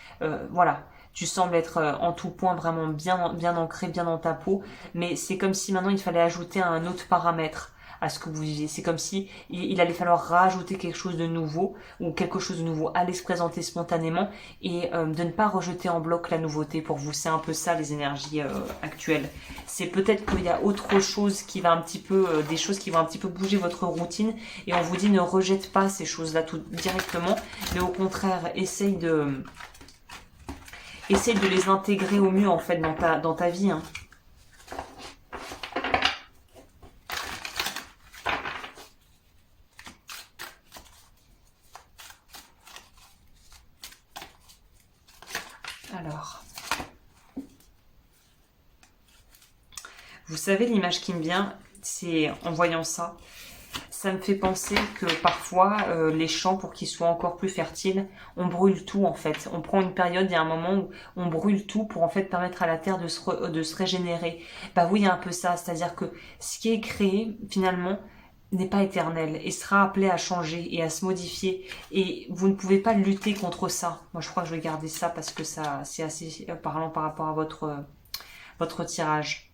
voilà Tu sembles être en tout point vraiment bien ancré, bien dans ta peau. Mais c'est comme si maintenant il fallait ajouter un autre paramètre à ce que vous viviez. C'est comme si il allait falloir rajouter quelque chose de nouveau ou quelque chose de nouveau allait se présenter spontanément et de ne pas rejeter en bloc la nouveauté pour vous. C'est un peu ça les énergies actuelles. C'est peut-être qu'il y a autre chose qui va un petit peu, des choses qui vont un petit peu bouger votre routine et on vous dit ne rejette pas ces choses-là tout directement, mais au contraire essaye de les intégrer au mieux en fait dans ta vie. Hein. Alors, vous savez l'image qui me vient, c'est en voyant ça, ça me fait penser que parfois les champs pour qu'ils soient encore plus fertiles, on brûle tout en fait. On prend une période, il y a un moment où on brûle tout pour en fait permettre à la terre de se régénérer. Bah oui, il y a un peu ça, c'est-à-dire que ce qui est créé finalement n'est pas éternel et sera appelé à changer et à se modifier et vous ne pouvez pas lutter contre ça. Moi je crois que je vais garder ça parce que ça c'est assez parlant par rapport à votre tirage.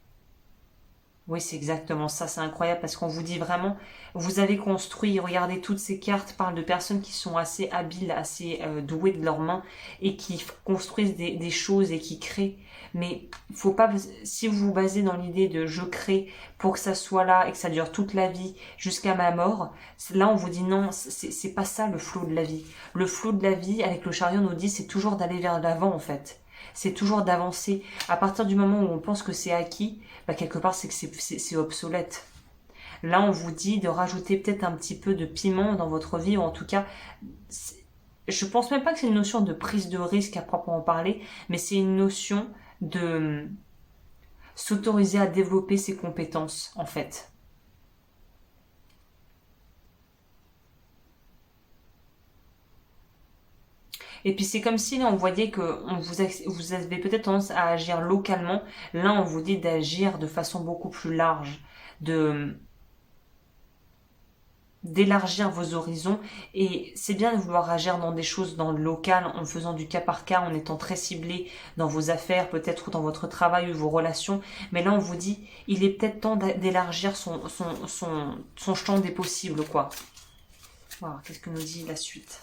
Oui, c'est exactement ça, c'est incroyable parce qu'on vous dit vraiment, vous avez construit, regardez, toutes ces cartes parlent de personnes qui sont assez habiles, assez douées de leurs mains et qui construisent des choses et qui créent. Mais faut pas, si vous vous basez dans l'idée de je crée pour que ça soit là et que ça dure toute la vie jusqu'à ma mort, là on vous dit non, c'est pas ça le flot de la vie. Le flot de la vie avec le chariot nous dit c'est toujours d'aller vers l'avant en fait. C'est toujours d'avancer. À partir du moment où on pense que c'est acquis, bah quelque part c'est que c'est obsolète. Là, on vous dit de rajouter peut-être un petit peu de piment dans votre vie, ou en tout cas, je pense même pas que c'est une notion de prise de risque à proprement parler, mais c'est une notion de s'autoriser à développer ses compétences, en fait. Et puis c'est comme si là on voyait que vous avez peut-être tendance à agir localement. Là on vous dit d'agir de façon beaucoup plus large, de d'élargir vos horizons et c'est bien de vouloir agir dans des choses dans le local en faisant du cas par cas, en étant très ciblé dans vos affaires, peut-être dans votre travail ou vos relations, mais là on vous dit il est peut-être temps d'élargir son champ des possibles quoi. Voilà, qu'est-ce que nous dit la suite?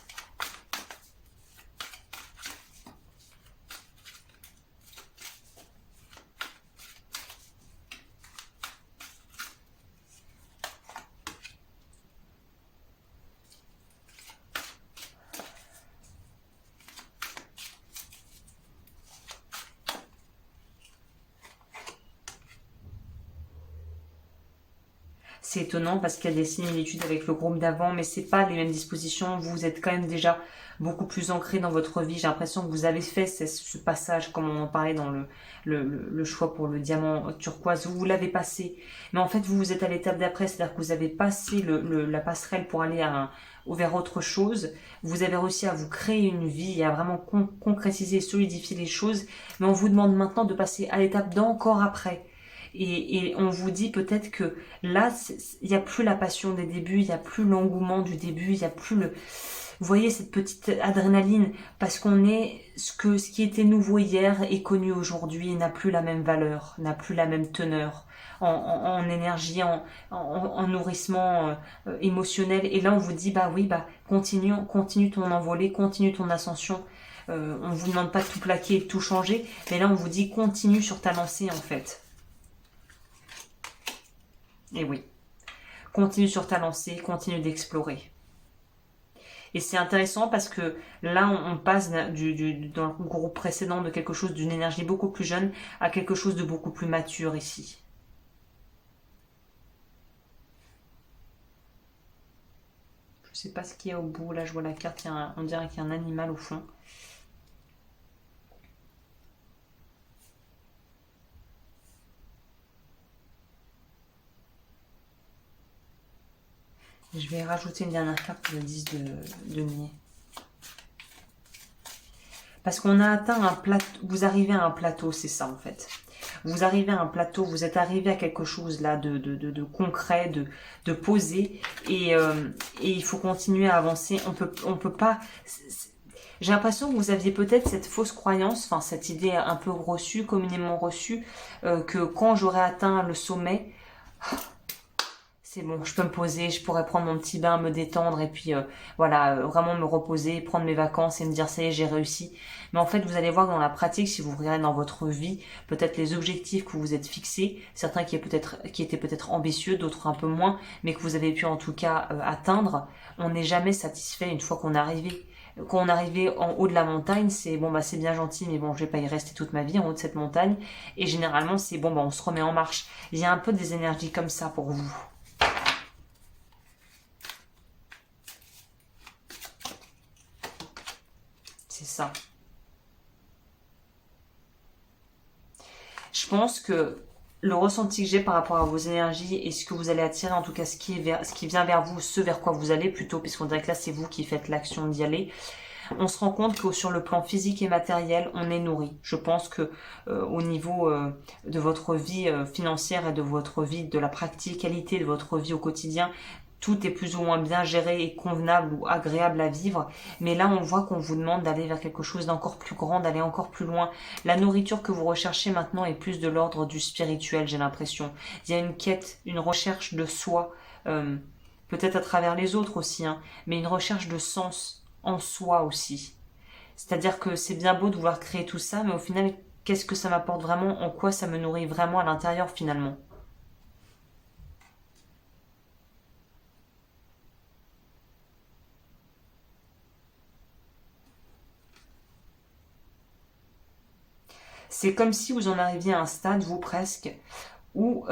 C'est étonnant parce qu'il y a des similitudes avec le groupe d'avant, mais c'est pas les mêmes dispositions. Vous êtes quand même déjà beaucoup plus ancré dans votre vie. J'ai l'impression que vous avez fait ce passage, comme on en parlait dans le choix pour le diamant turquoise. Vous l'avez passé. Mais en fait, vous êtes à l'étape d'après, c'est-à-dire que vous avez passé la passerelle pour aller vers autre chose. Vous avez réussi à vous créer une vie et à vraiment concrétiser et solidifier les choses. Mais on vous demande maintenant de passer à l'étape d'encore après. Et on vous dit peut-être que là, il n'y a plus la passion des débuts, il n'y a plus l'engouement du début, il n'y a plus le... Vous voyez cette petite adrénaline, parce qu'on est ce qui était nouveau hier est connu aujourd'hui et n'a plus la même valeur, n'a plus la même teneur en énergie, en nourrissement émotionnel. Et là, on vous dit, bah oui, bah continue ton envolée, continue ton ascension. On vous demande pas de tout plaquer et de tout changer, mais là, on vous dit, continue sur ta lancée en fait. Et oui, continue sur ta lancée, continue d'explorer. Et c'est intéressant parce que là, on passe dans le groupe précédent de quelque chose d'une énergie beaucoup plus jeune à quelque chose de beaucoup plus mature ici. Je ne sais pas ce qu'il y a au bout. Là, je vois la carte, on dirait qu'il y a un animal au fond. Je vais rajouter une dernière carte pour le 10 de denier. Parce qu'on a atteint un plateau, vous arrivez à un plateau, c'est ça en fait. Vous arrivez à un plateau, vous êtes arrivé à quelque chose là de concret, de posé, et il faut continuer à avancer. On peut pas. J'ai l'impression que vous aviez peut-être cette fausse croyance, enfin cette idée un peu reçue, communément reçue, que quand j'aurai atteint le sommet, c'est bon, je peux me poser, je pourrais prendre mon petit bain, me détendre et puis voilà, vraiment me reposer, prendre mes vacances et me dire ça y est, j'ai réussi. Mais en fait, vous allez voir que dans la pratique, si vous regardez dans votre vie, peut-être les objectifs que vous vous êtes fixés, certains qui étaient peut-être ambitieux, d'autres un peu moins, mais que vous avez pu en tout cas atteindre, on n'est jamais satisfait une fois qu'on est arrivé. Quand on est arrivé en haut de la montagne, c'est bon bah c'est bien gentil, mais bon je vais pas y rester toute ma vie en haut de cette montagne. Et généralement c'est bon bah on se remet en marche. Il y a un peu des énergies comme ça pour vous. C'est ça. Je pense que le ressenti que j'ai par rapport à vos énergies et ce que vous allez attirer, en tout cas ce qui vient vers vous, ce vers quoi vous allez plutôt, puisqu'on dirait que là c'est vous qui faites l'action d'y aller, on se rend compte que sur le plan physique et matériel, on est nourri. Je pense que au niveau de votre vie financière et de votre vie, de la practicalité de votre vie au quotidien, tout est plus ou moins bien géré et convenable ou agréable à vivre. Mais là, on voit qu'on vous demande d'aller vers quelque chose d'encore plus grand, d'aller encore plus loin. La nourriture que vous recherchez maintenant est plus de l'ordre du spirituel, j'ai l'impression. Il y a une quête, une recherche de soi, peut-être à travers les autres aussi, hein, mais une recherche de sens en soi aussi. C'est-à-dire que c'est bien beau de vouloir créer tout ça, mais au final, qu'est-ce que ça m'apporte vraiment? En quoi ça me nourrit vraiment à l'intérieur finalement? C'est comme si vous en arriviez à un stade, vous presque, où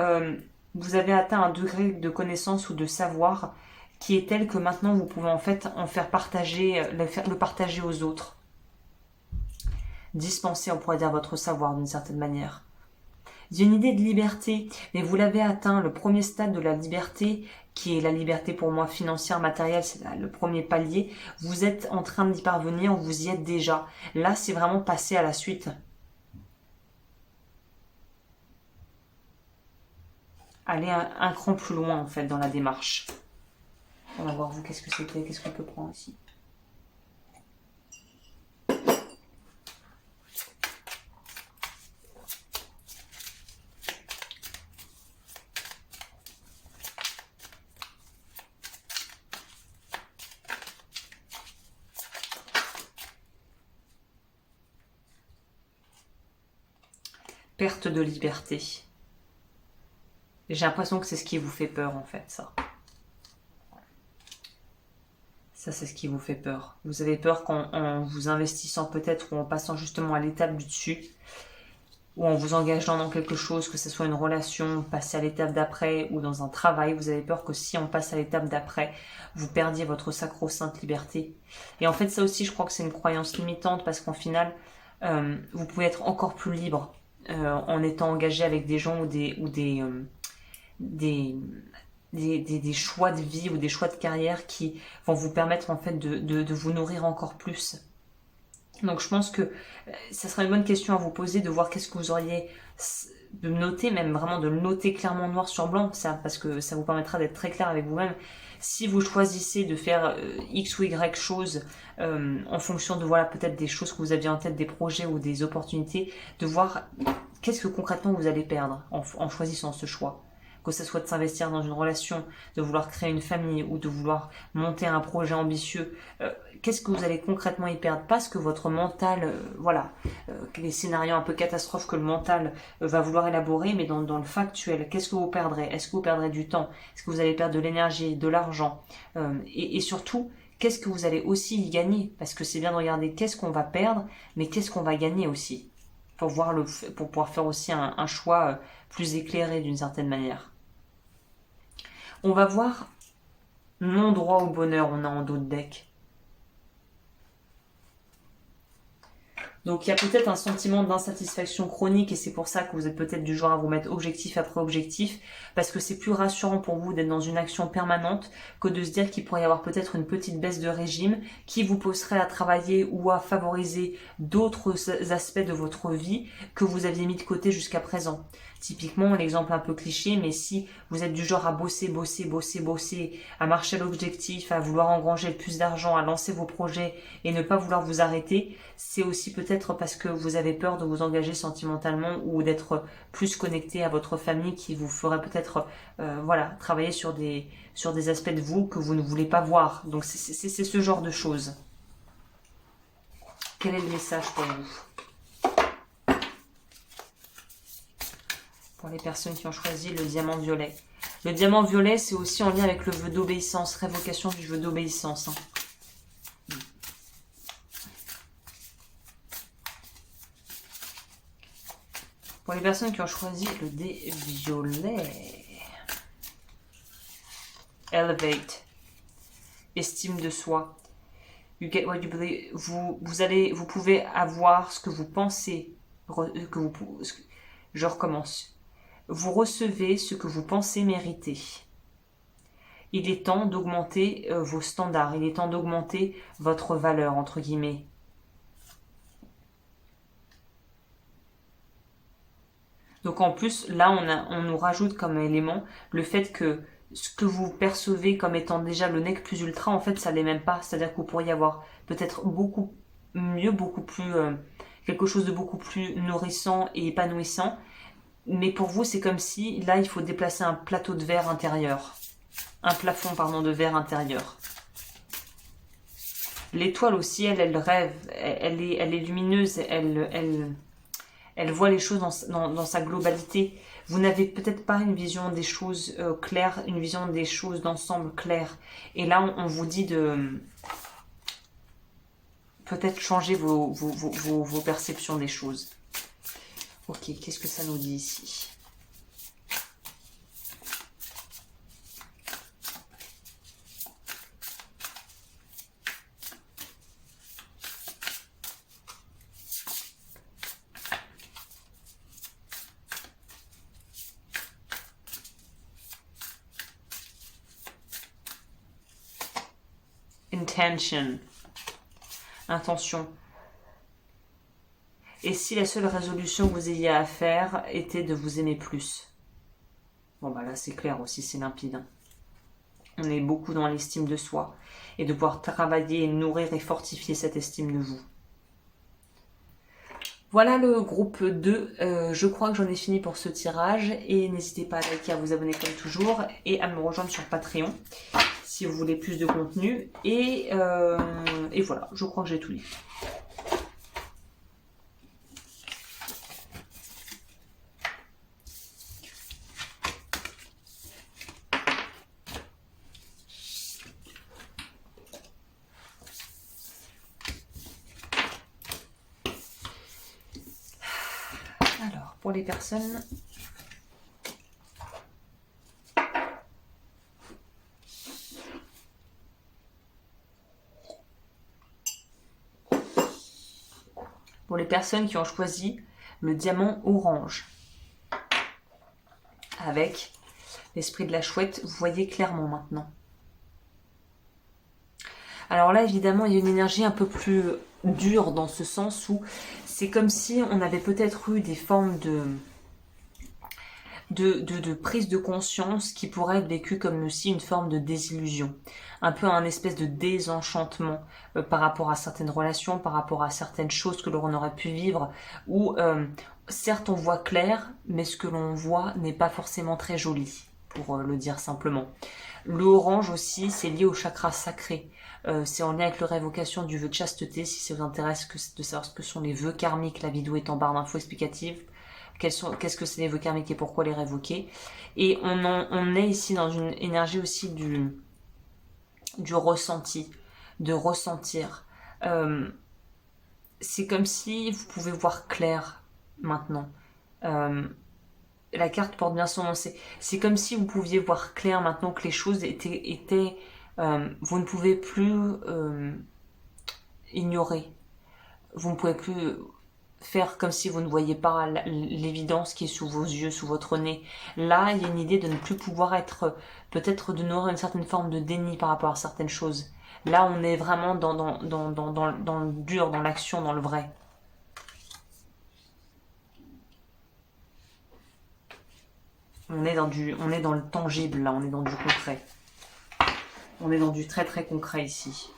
vous avez atteint un degré de connaissance ou de savoir qui est tel que maintenant vous pouvez en fait en faire partager, le partager aux autres. Dispenser, on pourrait dire, votre savoir d'une certaine manière. Il y a une idée de liberté, mais vous l'avez atteint, le premier stade de la liberté, qui est la liberté pour moi financière, matérielle, c'est le premier palier. Vous êtes en train d'y parvenir, vous y êtes déjà. Là, c'est vraiment passer à la suite. Aller un cran plus loin, en fait, dans la démarche. On va voir, vous, qu'est-ce que c'était, qu'est-ce qu'on peut prendre ici. Perte de liberté. J'ai l'impression que c'est ce qui vous fait peur, en fait, ça. Ça, c'est ce qui vous fait peur. Vous avez peur qu'en vous investissant peut-être ou en passant justement à l'étape du dessus, ou en vous engageant dans quelque chose, que ce soit une relation, passer à l'étape d'après ou dans un travail, vous avez peur que si on passe à l'étape d'après, vous perdiez votre sacro-sainte liberté. Et en fait, ça aussi, je crois que c'est une croyance limitante parce qu'en final, vous pouvez être encore plus libre en étant engagé avec des gens des, des choix de vie ou des choix de carrière qui vont vous permettre en fait de vous nourrir encore plus. Donc je pense que ça sera une bonne question à vous poser de voir qu'est-ce que vous auriez de noter, même vraiment de le noter clairement noir sur blanc, ça, parce que ça vous permettra d'être très clair avec vous-même. Si vous choisissez de faire X ou Y choses en fonction de voilà peut-être des choses que vous aviez en tête, des projets ou des opportunités, de voir qu'est-ce que concrètement vous allez perdre en choisissant ce choix. Que ce soit de s'investir dans une relation, de vouloir créer une famille ou de vouloir monter un projet ambitieux, qu'est-ce que vous allez concrètement y perdre? Parce que votre mental, voilà, les scénarios un peu catastrophes que le mental va vouloir élaborer, mais dans le factuel, qu'est-ce que vous perdrez? Est-ce que vous perdrez du temps? Est-ce que vous allez perdre de l'énergie, de l'argent? Et surtout, qu'est-ce que vous allez aussi y gagner? Parce que c'est bien de regarder qu'est-ce qu'on va perdre, mais qu'est-ce qu'on va gagner aussi? Pour pouvoir faire aussi un choix plus éclairé d'une certaine manière. On va voir non droit au bonheur, on a en dos de deck. Donc il y a peut-être un sentiment d'insatisfaction chronique et c'est pour ça que vous êtes peut-être du genre à vous mettre objectif après objectif, parce que c'est plus rassurant pour vous d'être dans une action permanente que de se dire qu'il pourrait y avoir peut-être une petite baisse de régime qui vous pousserait à travailler ou à favoriser d'autres aspects de votre vie que vous aviez mis de côté jusqu'à présent. Typiquement, l'exemple un peu cliché, mais si vous êtes du genre à bosser, à marcher à l'objectif, à vouloir engranger le plus d'argent, à lancer vos projets et ne pas vouloir vous arrêter, c'est aussi peut-être parce que vous avez peur de vous engager sentimentalement ou d'être plus connecté à votre famille qui vous ferait peut-être voilà, travailler sur des aspects de vous que vous ne voulez pas voir. Donc c'est ce genre de choses. Quel est le message pour vous? Pour les personnes qui ont choisi le diamant violet. Le diamant violet, c'est aussi en lien avec le vœu d'obéissance, révocation du vœu d'obéissance. Pour les personnes qui ont choisi le dé violet. Elevate. Estime de soi. You get what you believe. Vous pouvez avoir ce que vous pensez. Je recommence. Vous recevez ce que vous pensez mériter. Il est temps d'augmenter vos standards. Il est temps d'augmenter votre valeur, entre guillemets. Donc en plus, là, on nous rajoute comme élément le fait que ce que vous percevez comme étant déjà le nec plus ultra, en fait, ça l'est même pas. C'est-à-dire que vous pourriez avoir peut-être beaucoup mieux, beaucoup plus... quelque chose de beaucoup plus nourrissant et épanouissant. Mais pour vous, c'est comme si, là, il faut déplacer un plateau de verre intérieur. Un plafond, pardon, de verre intérieur. L'étoile au ciel, elle rêve, elle est lumineuse, elle voit les choses dans sa globalité. Vous n'avez peut-être pas une vision des choses claires, une vision des choses d'ensemble claire. Et là, on vous dit de peut-être changer vos perceptions des choses. Ok, qu'est-ce que ça nous dit ici? Intention. Intention. Et si la seule résolution que vous ayez à faire était de vous aimer plus? Bon bah là c'est clair aussi, c'est limpide. Hein. On est beaucoup dans l'estime de soi. Et de pouvoir travailler, nourrir et fortifier cette estime de vous. Voilà le groupe 2. Je crois que j'en ai fini pour ce tirage. Et n'hésitez pas à liker, à vous abonner comme toujours. Et à me rejoindre sur Patreon. Si vous voulez plus de contenu. Et voilà, je crois que j'ai tout dit. Alors, pour les personnes... Pour les personnes qui ont choisi le diamant orange, avec l'esprit de la chouette, vous voyez clairement maintenant. Alors là, évidemment, il y a une énergie un peu plus dure dans ce sens où c'est comme si on avait peut-être eu des formes de prise de conscience qui pourrait être vécue comme aussi une forme de désillusion. Un peu un espèce de désenchantement par rapport à certaines relations, par rapport à certaines choses que l'on aurait pu vivre, où certes on voit clair, mais ce que l'on voit n'est pas forcément très joli, pour le dire simplement. Le orange aussi, c'est lié au chakra sacré. C'est en lien avec la révocation du vœu de chasteté. Si ça vous intéresse de savoir ce que sont les vœux karmiques, la vidéo est en barre d'infos explicatives. Qu'est-ce que c'est les vœux karmiques et pourquoi les révoquer. Et on est ici dans une énergie aussi du ressenti, de ressentir. C'est comme si vous pouvez voir clair maintenant. La carte porte bien son nom. C'est comme si vous pouviez voir clair maintenant que les choses étaient vous ne pouvez plus ignorer. vous ne pouvez plus faire comme si vous ne voyez pas l'évidence qui est sous vos yeux, sous votre nez. Là, il y a une idée de ne plus pouvoir être, peut-être de nourrir une certaine forme de déni par rapport à certaines choses. Là, on est vraiment dans le dur, dans l'action, dans le vrai. On est dans le tangible, là, on est dans du concret. On est dans du très très concret ici.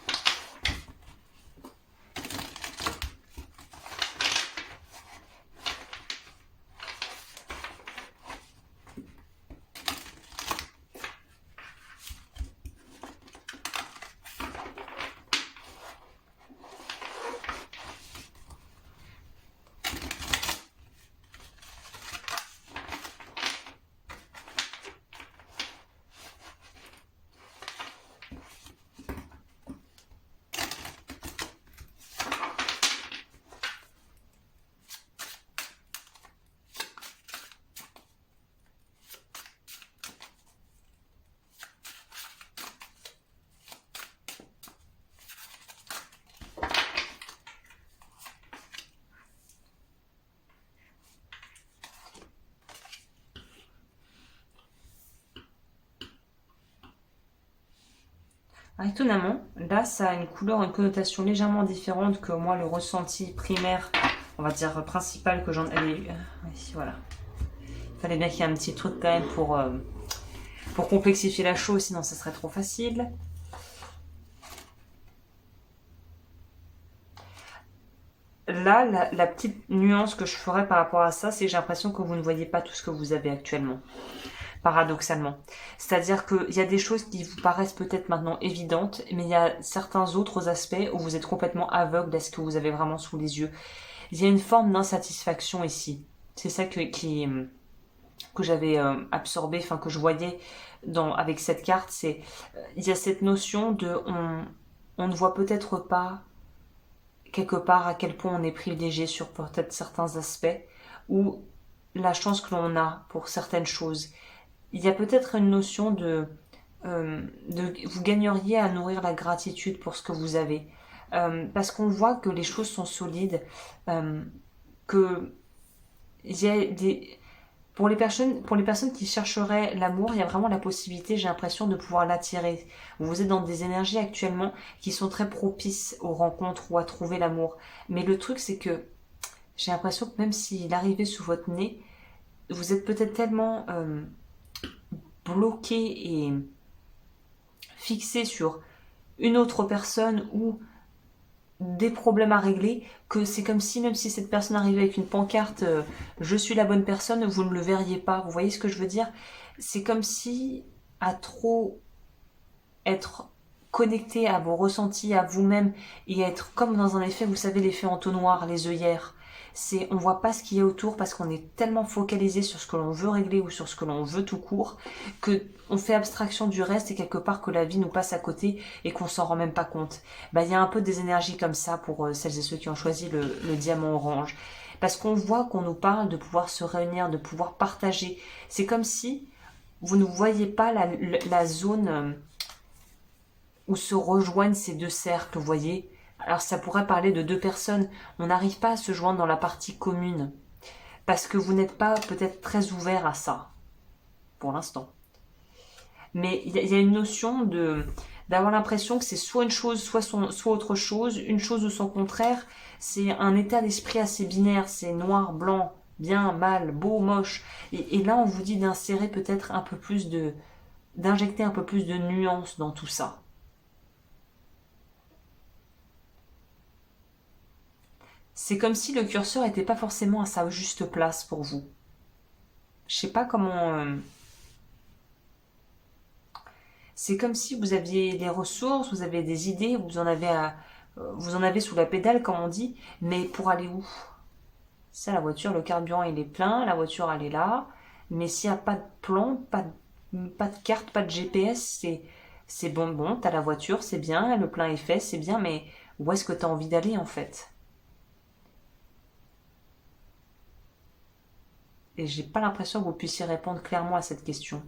Ah, étonnamment, là, ça a une couleur, une connotation légèrement différente que moi, le ressenti primaire, on va dire principal que j'en avais eu. Oui, voilà. Il fallait bien qu'il y ait un petit truc quand même pour complexifier la chose, sinon ça serait trop facile. Là, la petite nuance que je ferais par rapport à ça, c'est que j'ai l'impression que vous ne voyez pas tout ce que vous avez actuellement. Paradoxalement. C'est-à-dire qu'il y a des choses qui vous paraissent peut-être maintenant évidentes, mais il y a certains autres aspects où vous êtes complètement aveugle à ce que vous avez vraiment sous les yeux. Il y a une forme d'insatisfaction ici. C'est ça que j'avais absorbé, enfin que je voyais avec cette carte, c'est il y a cette notion de on ne voit peut-être pas quelque part à quel point on est privilégié sur peut-être certains aspects ou la chance que l'on a pour certaines choses. Il y a peut-être une notion de vous gagneriez à nourrir la gratitude pour ce que vous avez. Parce qu'on voit que les choses sont solides, que il y a des, pour les personnes qui chercheraient l'amour, il y a vraiment la possibilité, j'ai l'impression, de pouvoir l'attirer. Vous êtes dans des énergies actuellement qui sont très propices aux rencontres ou à trouver l'amour. Mais le truc, c'est que j'ai l'impression que même s'il arrivait sous votre nez, vous êtes peut-être tellement bloqué et fixé sur une autre personne ou des problèmes à régler, que c'est comme si même si cette personne arrivait avec une pancarte je suis la bonne personne, vous ne le verriez pas. Vous voyez ce que je veux dire? C'est comme si à trop être connecté à vos ressentis, à vous-même, et être comme dans un effet, vous savez, l'effet entonnoir, les œillères. C'est, on voit pas ce qu'il y a autour parce qu'on est tellement focalisé sur ce que l'on veut régler ou sur ce que l'on veut tout court que on fait abstraction du reste et quelque part que la vie nous passe à côté et qu'on s'en rend même pas compte. Bah, il y a un peu des énergies comme ça pour celles et ceux qui ont choisi le diamant orange. Parce qu'on voit qu'on nous parle de pouvoir se réunir, de pouvoir partager. C'est comme si vous ne voyez pas la zone où se rejoignent ces deux cercles, vous voyez. Alors ça pourrait parler de deux personnes. On n'arrive pas à se joindre dans la partie commune. Parce que vous n'êtes pas peut-être très ouvert à ça. Pour l'instant. Mais il y a une notion d'avoir l'impression que c'est soit une chose, soit autre chose. Une chose ou son contraire. C'est un état d'esprit assez binaire. C'est noir, blanc, bien, mal, beau, moche. Et là, on vous dit d'insérer peut-être un peu plus d'injecter un peu plus de nuances dans tout ça. C'est comme si le curseur n'était pas forcément à sa juste place pour vous. Je sais pas comment. C'est comme si vous aviez des ressources, vous avez des idées, vous en avez sous la pédale, comme on dit, mais pour aller où? Ça, la voiture, le carburant il est plein, la voiture elle est là, mais s'il n'y a pas de plan, pas de carte, pas de GPS, c'est bon, t'as la voiture, c'est bien, le plein est fait, c'est bien, mais où est-ce que t'as envie d'aller en fait? Et j'ai pas l'impression que vous puissiez répondre clairement à cette question.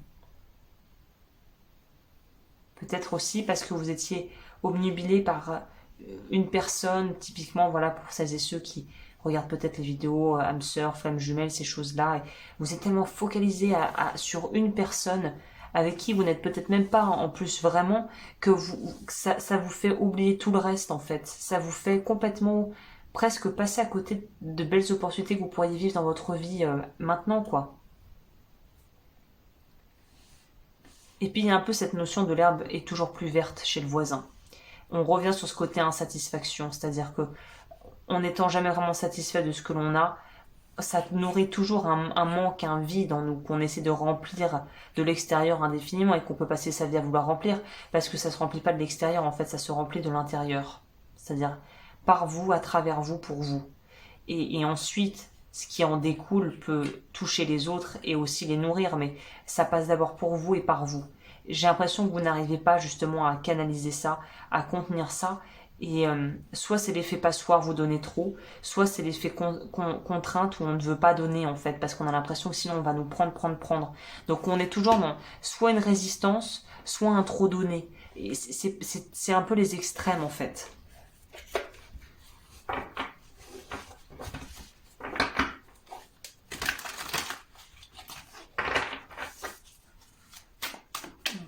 Peut-être aussi parce que vous étiez obnubilé par une personne, typiquement, voilà, pour celles et ceux qui regardent peut-être les vidéos âme sœur, flamme jumelle, ces choses-là, et vous êtes tellement focalisé sur une personne avec qui vous n'êtes peut-être même pas en plus vraiment, que ça vous fait oublier tout le reste en fait. Ça vous fait complètement presque passer à côté de belles opportunités que vous pourriez vivre dans votre vie maintenant quoi. Et puis il y a un peu cette notion de l'herbe est toujours plus verte chez le voisin. On revient sur ce côté insatisfaction, c'est-à-dire que en n'étant jamais vraiment satisfait de ce que l'on a, ça nourrit toujours un manque, un vide en nous qu'on essaie de remplir de l'extérieur indéfiniment et qu'on peut passer sa vie à vouloir remplir parce que ça se remplit pas de l'extérieur, en fait ça se remplit de l'intérieur. C'est-à-dire par vous, à travers vous, pour vous. Et ensuite, ce qui en découle peut toucher les autres et aussi les nourrir, mais ça passe d'abord pour vous et par vous. J'ai l'impression que vous n'arrivez pas justement à canaliser ça, à contenir ça, et soit c'est l'effet passoire, vous donnez trop, soit c'est l'effet contrainte où on ne veut pas donner en fait, parce qu'on a l'impression que sinon on va nous prendre. Donc on est toujours dans soit une résistance, soit un trop donné. Et c'est un peu les extrêmes en fait. On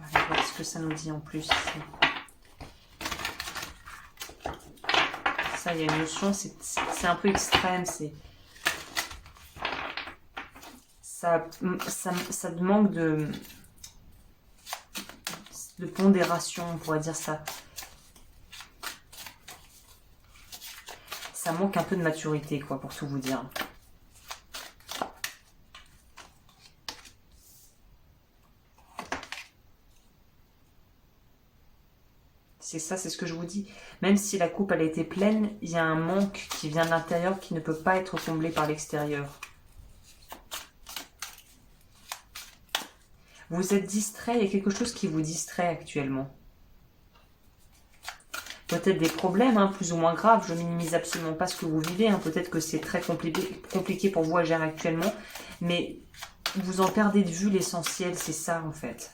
va aller voir ce que ça nous dit en plus ici. Ça, il y a une notion, c'est un peu extrême, ça manque de pondération, on pourrait dire ça. Ça manque un peu de maturité, quoi, pour tout vous dire. C'est ça, c'est ce que je vous dis. Même si la coupe elle a été pleine, il y a un manque qui vient de l'intérieur qui ne peut pas être comblé par l'extérieur. Vous êtes distrait, il y a quelque chose qui vous distrait actuellement. Peut-être des problèmes, hein, plus ou moins graves, je minimise absolument pas ce que vous vivez, hein. Peut-être que c'est très compliqué pour vous à gérer actuellement, mais vous en perdez de vue l'essentiel, c'est ça en fait.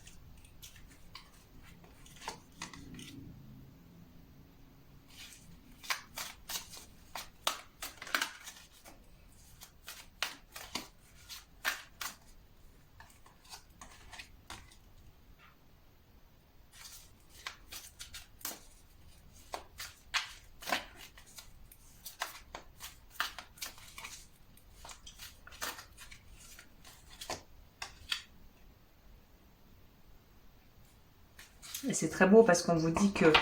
Et c'est très beau parce qu'on vous dit que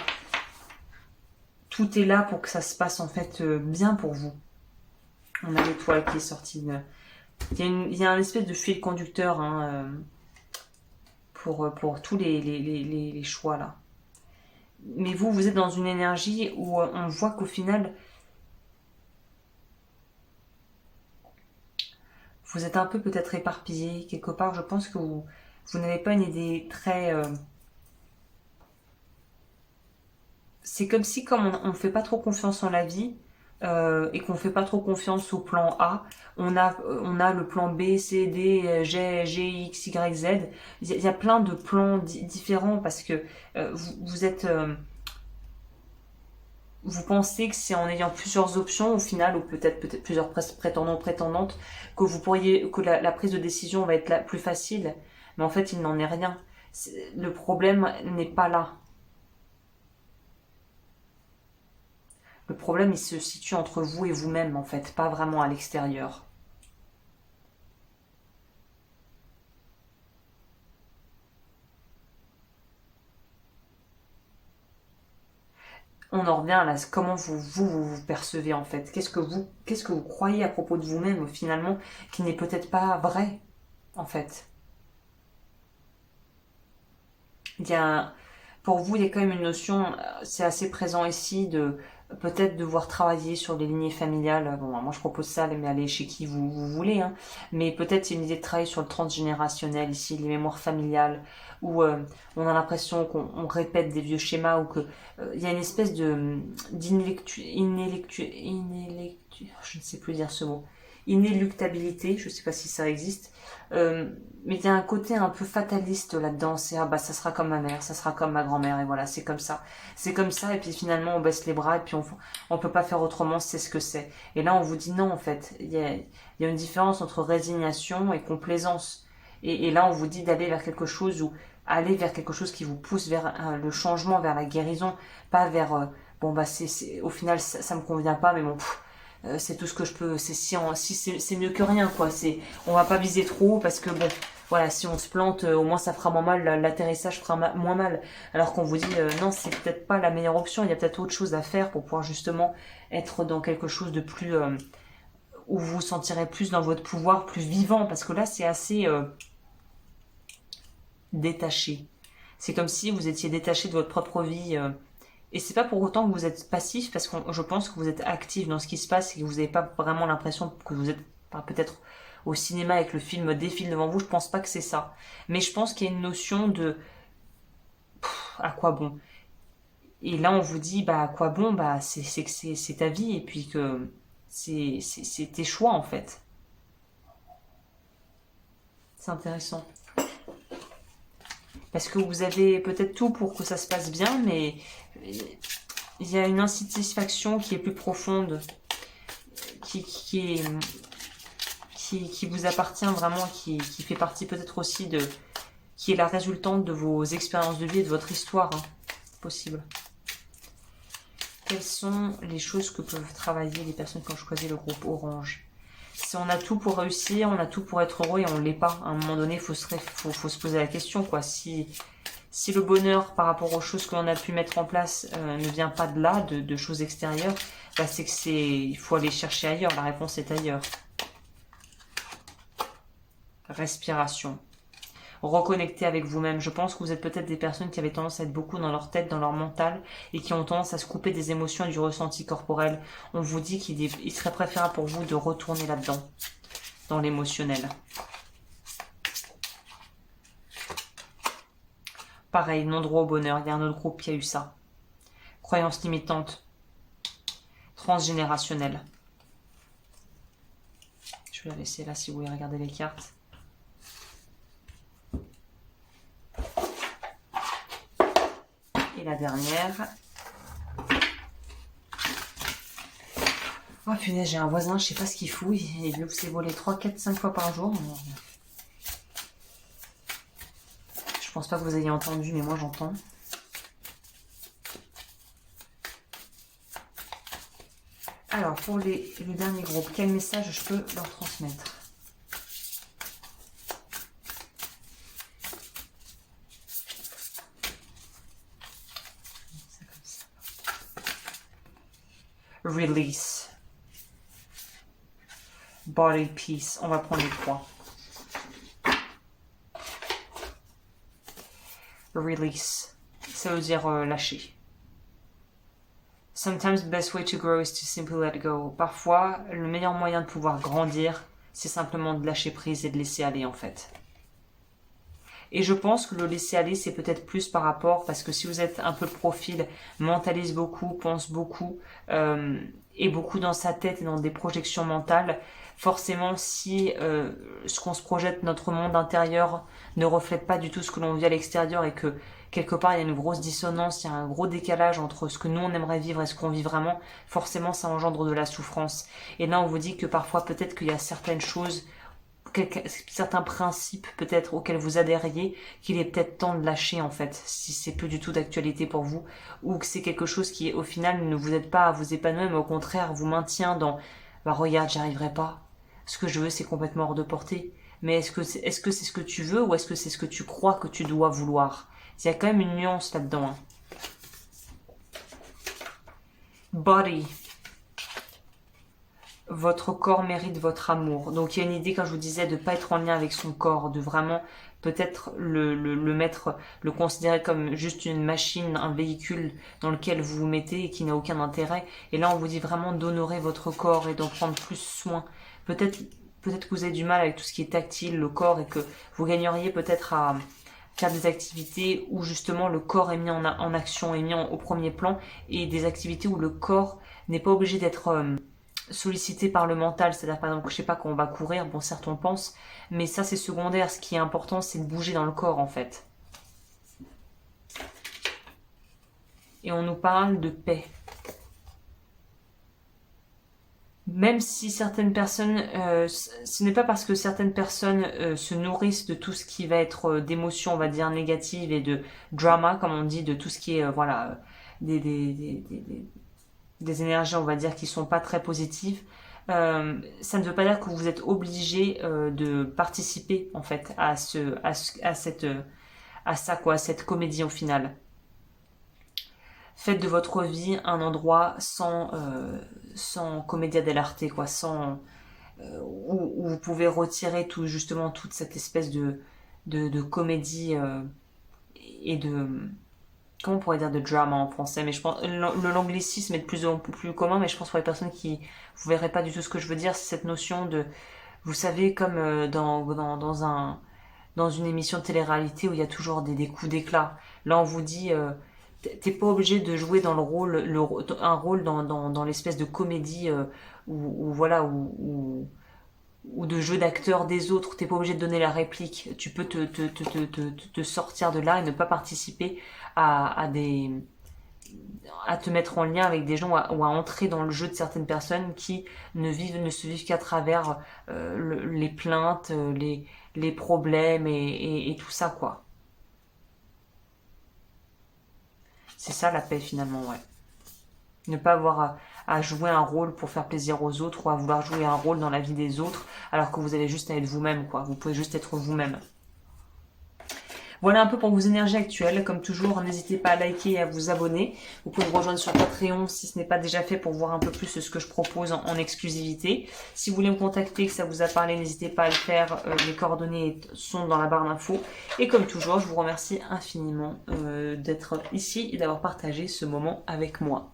tout est là pour que ça se passe en fait bien pour vous. On a l'étoile qui est sortie. Il y a un espèce de fil conducteur hein, pour tous les choix là. Mais vous êtes dans une énergie où on voit qu'au final, vous êtes un peu peut-être éparpillé quelque part. Je pense que vous n'avez pas une idée très... c'est comme si, comme on ne fait pas trop confiance en la vie, et qu'on ne fait pas trop confiance au plan A, on a le plan B, C, D, G, X, Y, Z. Il y a plein de plans différents parce que vous êtes... vous pensez que c'est en ayant plusieurs options au final, ou peut-être plusieurs prétendants, prétendantes, que vous pourriez, que la prise de décision va être la plus facile. Mais en fait, il n'en est rien. Le problème n'est pas là. Le problème, il se situe entre vous et vous-même, en fait, pas vraiment à l'extérieur. On en revient à comment vous percevez, en fait. Qu'est-ce que vous croyez à propos de vous-même, finalement, qui n'est peut-être pas vrai, en fait. Pour vous, il y a quand même une notion, c'est assez présent ici, de peut-être devoir travailler sur les lignées familiales. Bon, moi je propose ça, mais allez chez qui vous voulez, hein. Mais peut-être c'est une idée de travailler sur le transgénérationnel ici, les mémoires familiales, où on a l'impression qu'on répète des vieux schémas, ou que il y a une espèce de je ne sais plus dire ce mot, inéluctabilité, je sais pas si ça existe, mais il y a un côté un peu fataliste là-dedans, c'est ah bah ça sera comme ma mère, ça sera comme ma grand-mère, et voilà, c'est comme ça, et puis finalement on baisse les bras, et puis on peut pas faire autrement, c'est ce que c'est. Et là on vous dit non en fait, il y a une différence entre résignation et complaisance. Et là on vous dit d'aller vers quelque chose ou aller vers quelque chose qui vous pousse vers le changement, vers la guérison, pas vers bon bah au final ça me convient pas, mais bon c'est tout ce que je peux, c'est si c'est mieux que rien quoi, on va pas viser trop parce que bon voilà, si on se plante au moins ça fera moins mal, l'atterrissage fera moins mal, alors qu'on vous dit non, c'est peut-être pas la meilleure option, il y a peut-être autre chose à faire pour pouvoir justement être dans quelque chose de plus où vous vous sentirez plus dans votre pouvoir, plus vivant, parce que là c'est assez détaché. C'est comme si vous étiez détaché de votre propre vie. Et c'est pas pour autant que vous êtes passif, parce que je pense que vous êtes actif dans ce qui se passe et que vous n'avez pas vraiment l'impression que vous êtes peut-être au cinéma avec le film défile devant vous. Je pense pas que c'est ça. Mais je pense qu'il y a une notion de à quoi bon. Et là on vous dit bah à quoi bon, bah c'est que c'est ta vie et puis que c'est tes choix en fait. C'est intéressant. Parce que vous avez peut-être tout pour que ça se passe bien, mais il y a une insatisfaction qui est plus profonde, qui vous appartient vraiment, qui fait partie peut-être aussi qui est la résultante de vos expériences de vie et de votre histoire. Hein. C'est possible. Quelles sont les choses que peuvent travailler les personnes qui ont choisi le groupe Orange? Si on a tout pour réussir, on a tout pour être heureux et on ne l'est pas. À un moment donné, faut se poser la question, quoi. Si le bonheur par rapport aux choses que l'on a pu mettre en place ne vient pas de là, de choses extérieures, bah c'est que il faut aller chercher ailleurs. La réponse est ailleurs. Respiration. Reconnecter avec vous-même. Je pense que vous êtes peut-être des personnes qui avaient tendance à être beaucoup dans leur tête, dans leur mental, et qui ont tendance à se couper des émotions et du ressenti corporel. On vous dit qu'il serait préférable pour vous de retourner là-dedans, dans l'émotionnel. Pareil, non-droit au bonheur, il y a un autre groupe qui a eu ça. Croyance limitante, transgénérationnelle. Je vais la laisser là si vous voulez regarder les cartes. Et la dernière. Oh punaise, j'ai un voisin, je sais pas ce qu'il fout. Il veut se voler 3, 4, 5 fois par jour. Je pense pas que vous ayez entendu, mais moi j'entends. Alors, pour le dernier groupe, quel message je peux leur transmettre? Release. Body peace. On va prendre les 3. Release. Ça veut dire lâcher. Sometimes the best way to grow is to simply let go. Parfois, le meilleur moyen de pouvoir grandir, c'est simplement de lâcher prise et de laisser aller en fait. Et je pense que le laisser aller, c'est peut-être plus par rapport, parce que si vous êtes un peu le profil, mentalise beaucoup, pense beaucoup, et beaucoup dans sa tête et dans des projections mentales, forcément si ce qu'on se projette, notre monde intérieur, ne reflète pas du tout ce que l'on vit à l'extérieur et que quelque part il y a une grosse dissonance, il y a un gros décalage entre ce que nous on aimerait vivre et ce qu'on vit vraiment, forcément ça engendre de la souffrance. Et là on vous dit que parfois peut-être qu'il y a certaines choses, certains principes peut-être auxquels vous adhériez, qu'il est peut-être temps de lâcher en fait, si c'est plus du tout d'actualité pour vous, ou que c'est quelque chose qui au final ne vous aide pas à vous épanouir, mais au contraire vous maintient dans bah regarde, j'y arriverai pas, ce que je veux c'est complètement hors de portée. Mais est-ce que c'est ce que tu veux, ou est-ce que c'est ce que tu crois que tu dois vouloir? Il y a quand même une nuance là-dedans. Hein. Body. Votre corps mérite votre amour. Donc il y a une idée, quand je vous disais, de ne pas être en lien avec son corps, de vraiment peut-être le considérer comme juste une machine, un véhicule dans lequel vous vous mettez et qui n'a aucun intérêt. Et là on vous dit vraiment d'honorer votre corps et d'en prendre plus soin. Peut-être que vous avez du mal avec tout ce qui est tactile, le corps, et que vous gagneriez peut-être à faire des activités où justement le corps est mis en action, est mis au premier plan, et des activités où le corps n'est pas obligé d'être sollicité par le mental, c'est-à-dire par exemple, je sais pas, quand on va courir, bon certes on pense, mais ça c'est secondaire, ce qui est important c'est de bouger dans le corps en fait. Et on nous parle de paix. Même si certaines personnes, ce n'est pas parce que certaines personnes se nourrissent de tout ce qui va être d'émotions, on va dire, négatives et de drama, comme on dit, de tout ce qui est, voilà, des énergies, on va dire, qui sont pas très positives. Ça ne veut pas dire que vous êtes obligé de participer, en fait, à ça, quoi, à cette comédie au final. Faites de votre vie un endroit sans comédia dell'arte, quoi, où vous pouvez retirer tout, justement toute cette espèce de comédie et de, comment on pourrait dire, de drama en français, mais je pense l'anglicisme est de plus en plus commun, mais je pense pour les personnes qui vous verrez pas du tout ce que je veux dire, c'est cette notion de, vous savez, comme dans une émission de télé-réalité où il y a toujours des coups d'éclat. Là, on vous dit, t'es pas obligé de jouer dans un rôle dans l'espèce de comédie voilà, ou de jeu d'acteur des autres. T'es pas obligé de donner la réplique. Tu peux te sortir de là et ne pas participer à te mettre en lien avec des gens ou à entrer dans le jeu de certaines personnes qui ne se vivent qu'à travers les plaintes, les problèmes et tout ça, quoi. C'est ça la paix finalement, ouais. Ne pas avoir à jouer un rôle pour faire plaisir aux autres ou à vouloir jouer un rôle dans la vie des autres alors que vous avez juste à être vous-même, quoi. Vous pouvez juste être vous-même. Voilà un peu pour vos énergies actuelles. Comme toujours, n'hésitez pas à liker et à vous abonner. Vous pouvez me rejoindre sur Patreon si ce n'est pas déjà fait pour voir un peu plus ce que je propose en exclusivité. Si vous voulez me contacter, que ça vous a parlé, n'hésitez pas à le faire. Les coordonnées sont dans la barre d'infos. Et comme toujours, je vous remercie infiniment d'être ici et d'avoir partagé ce moment avec moi.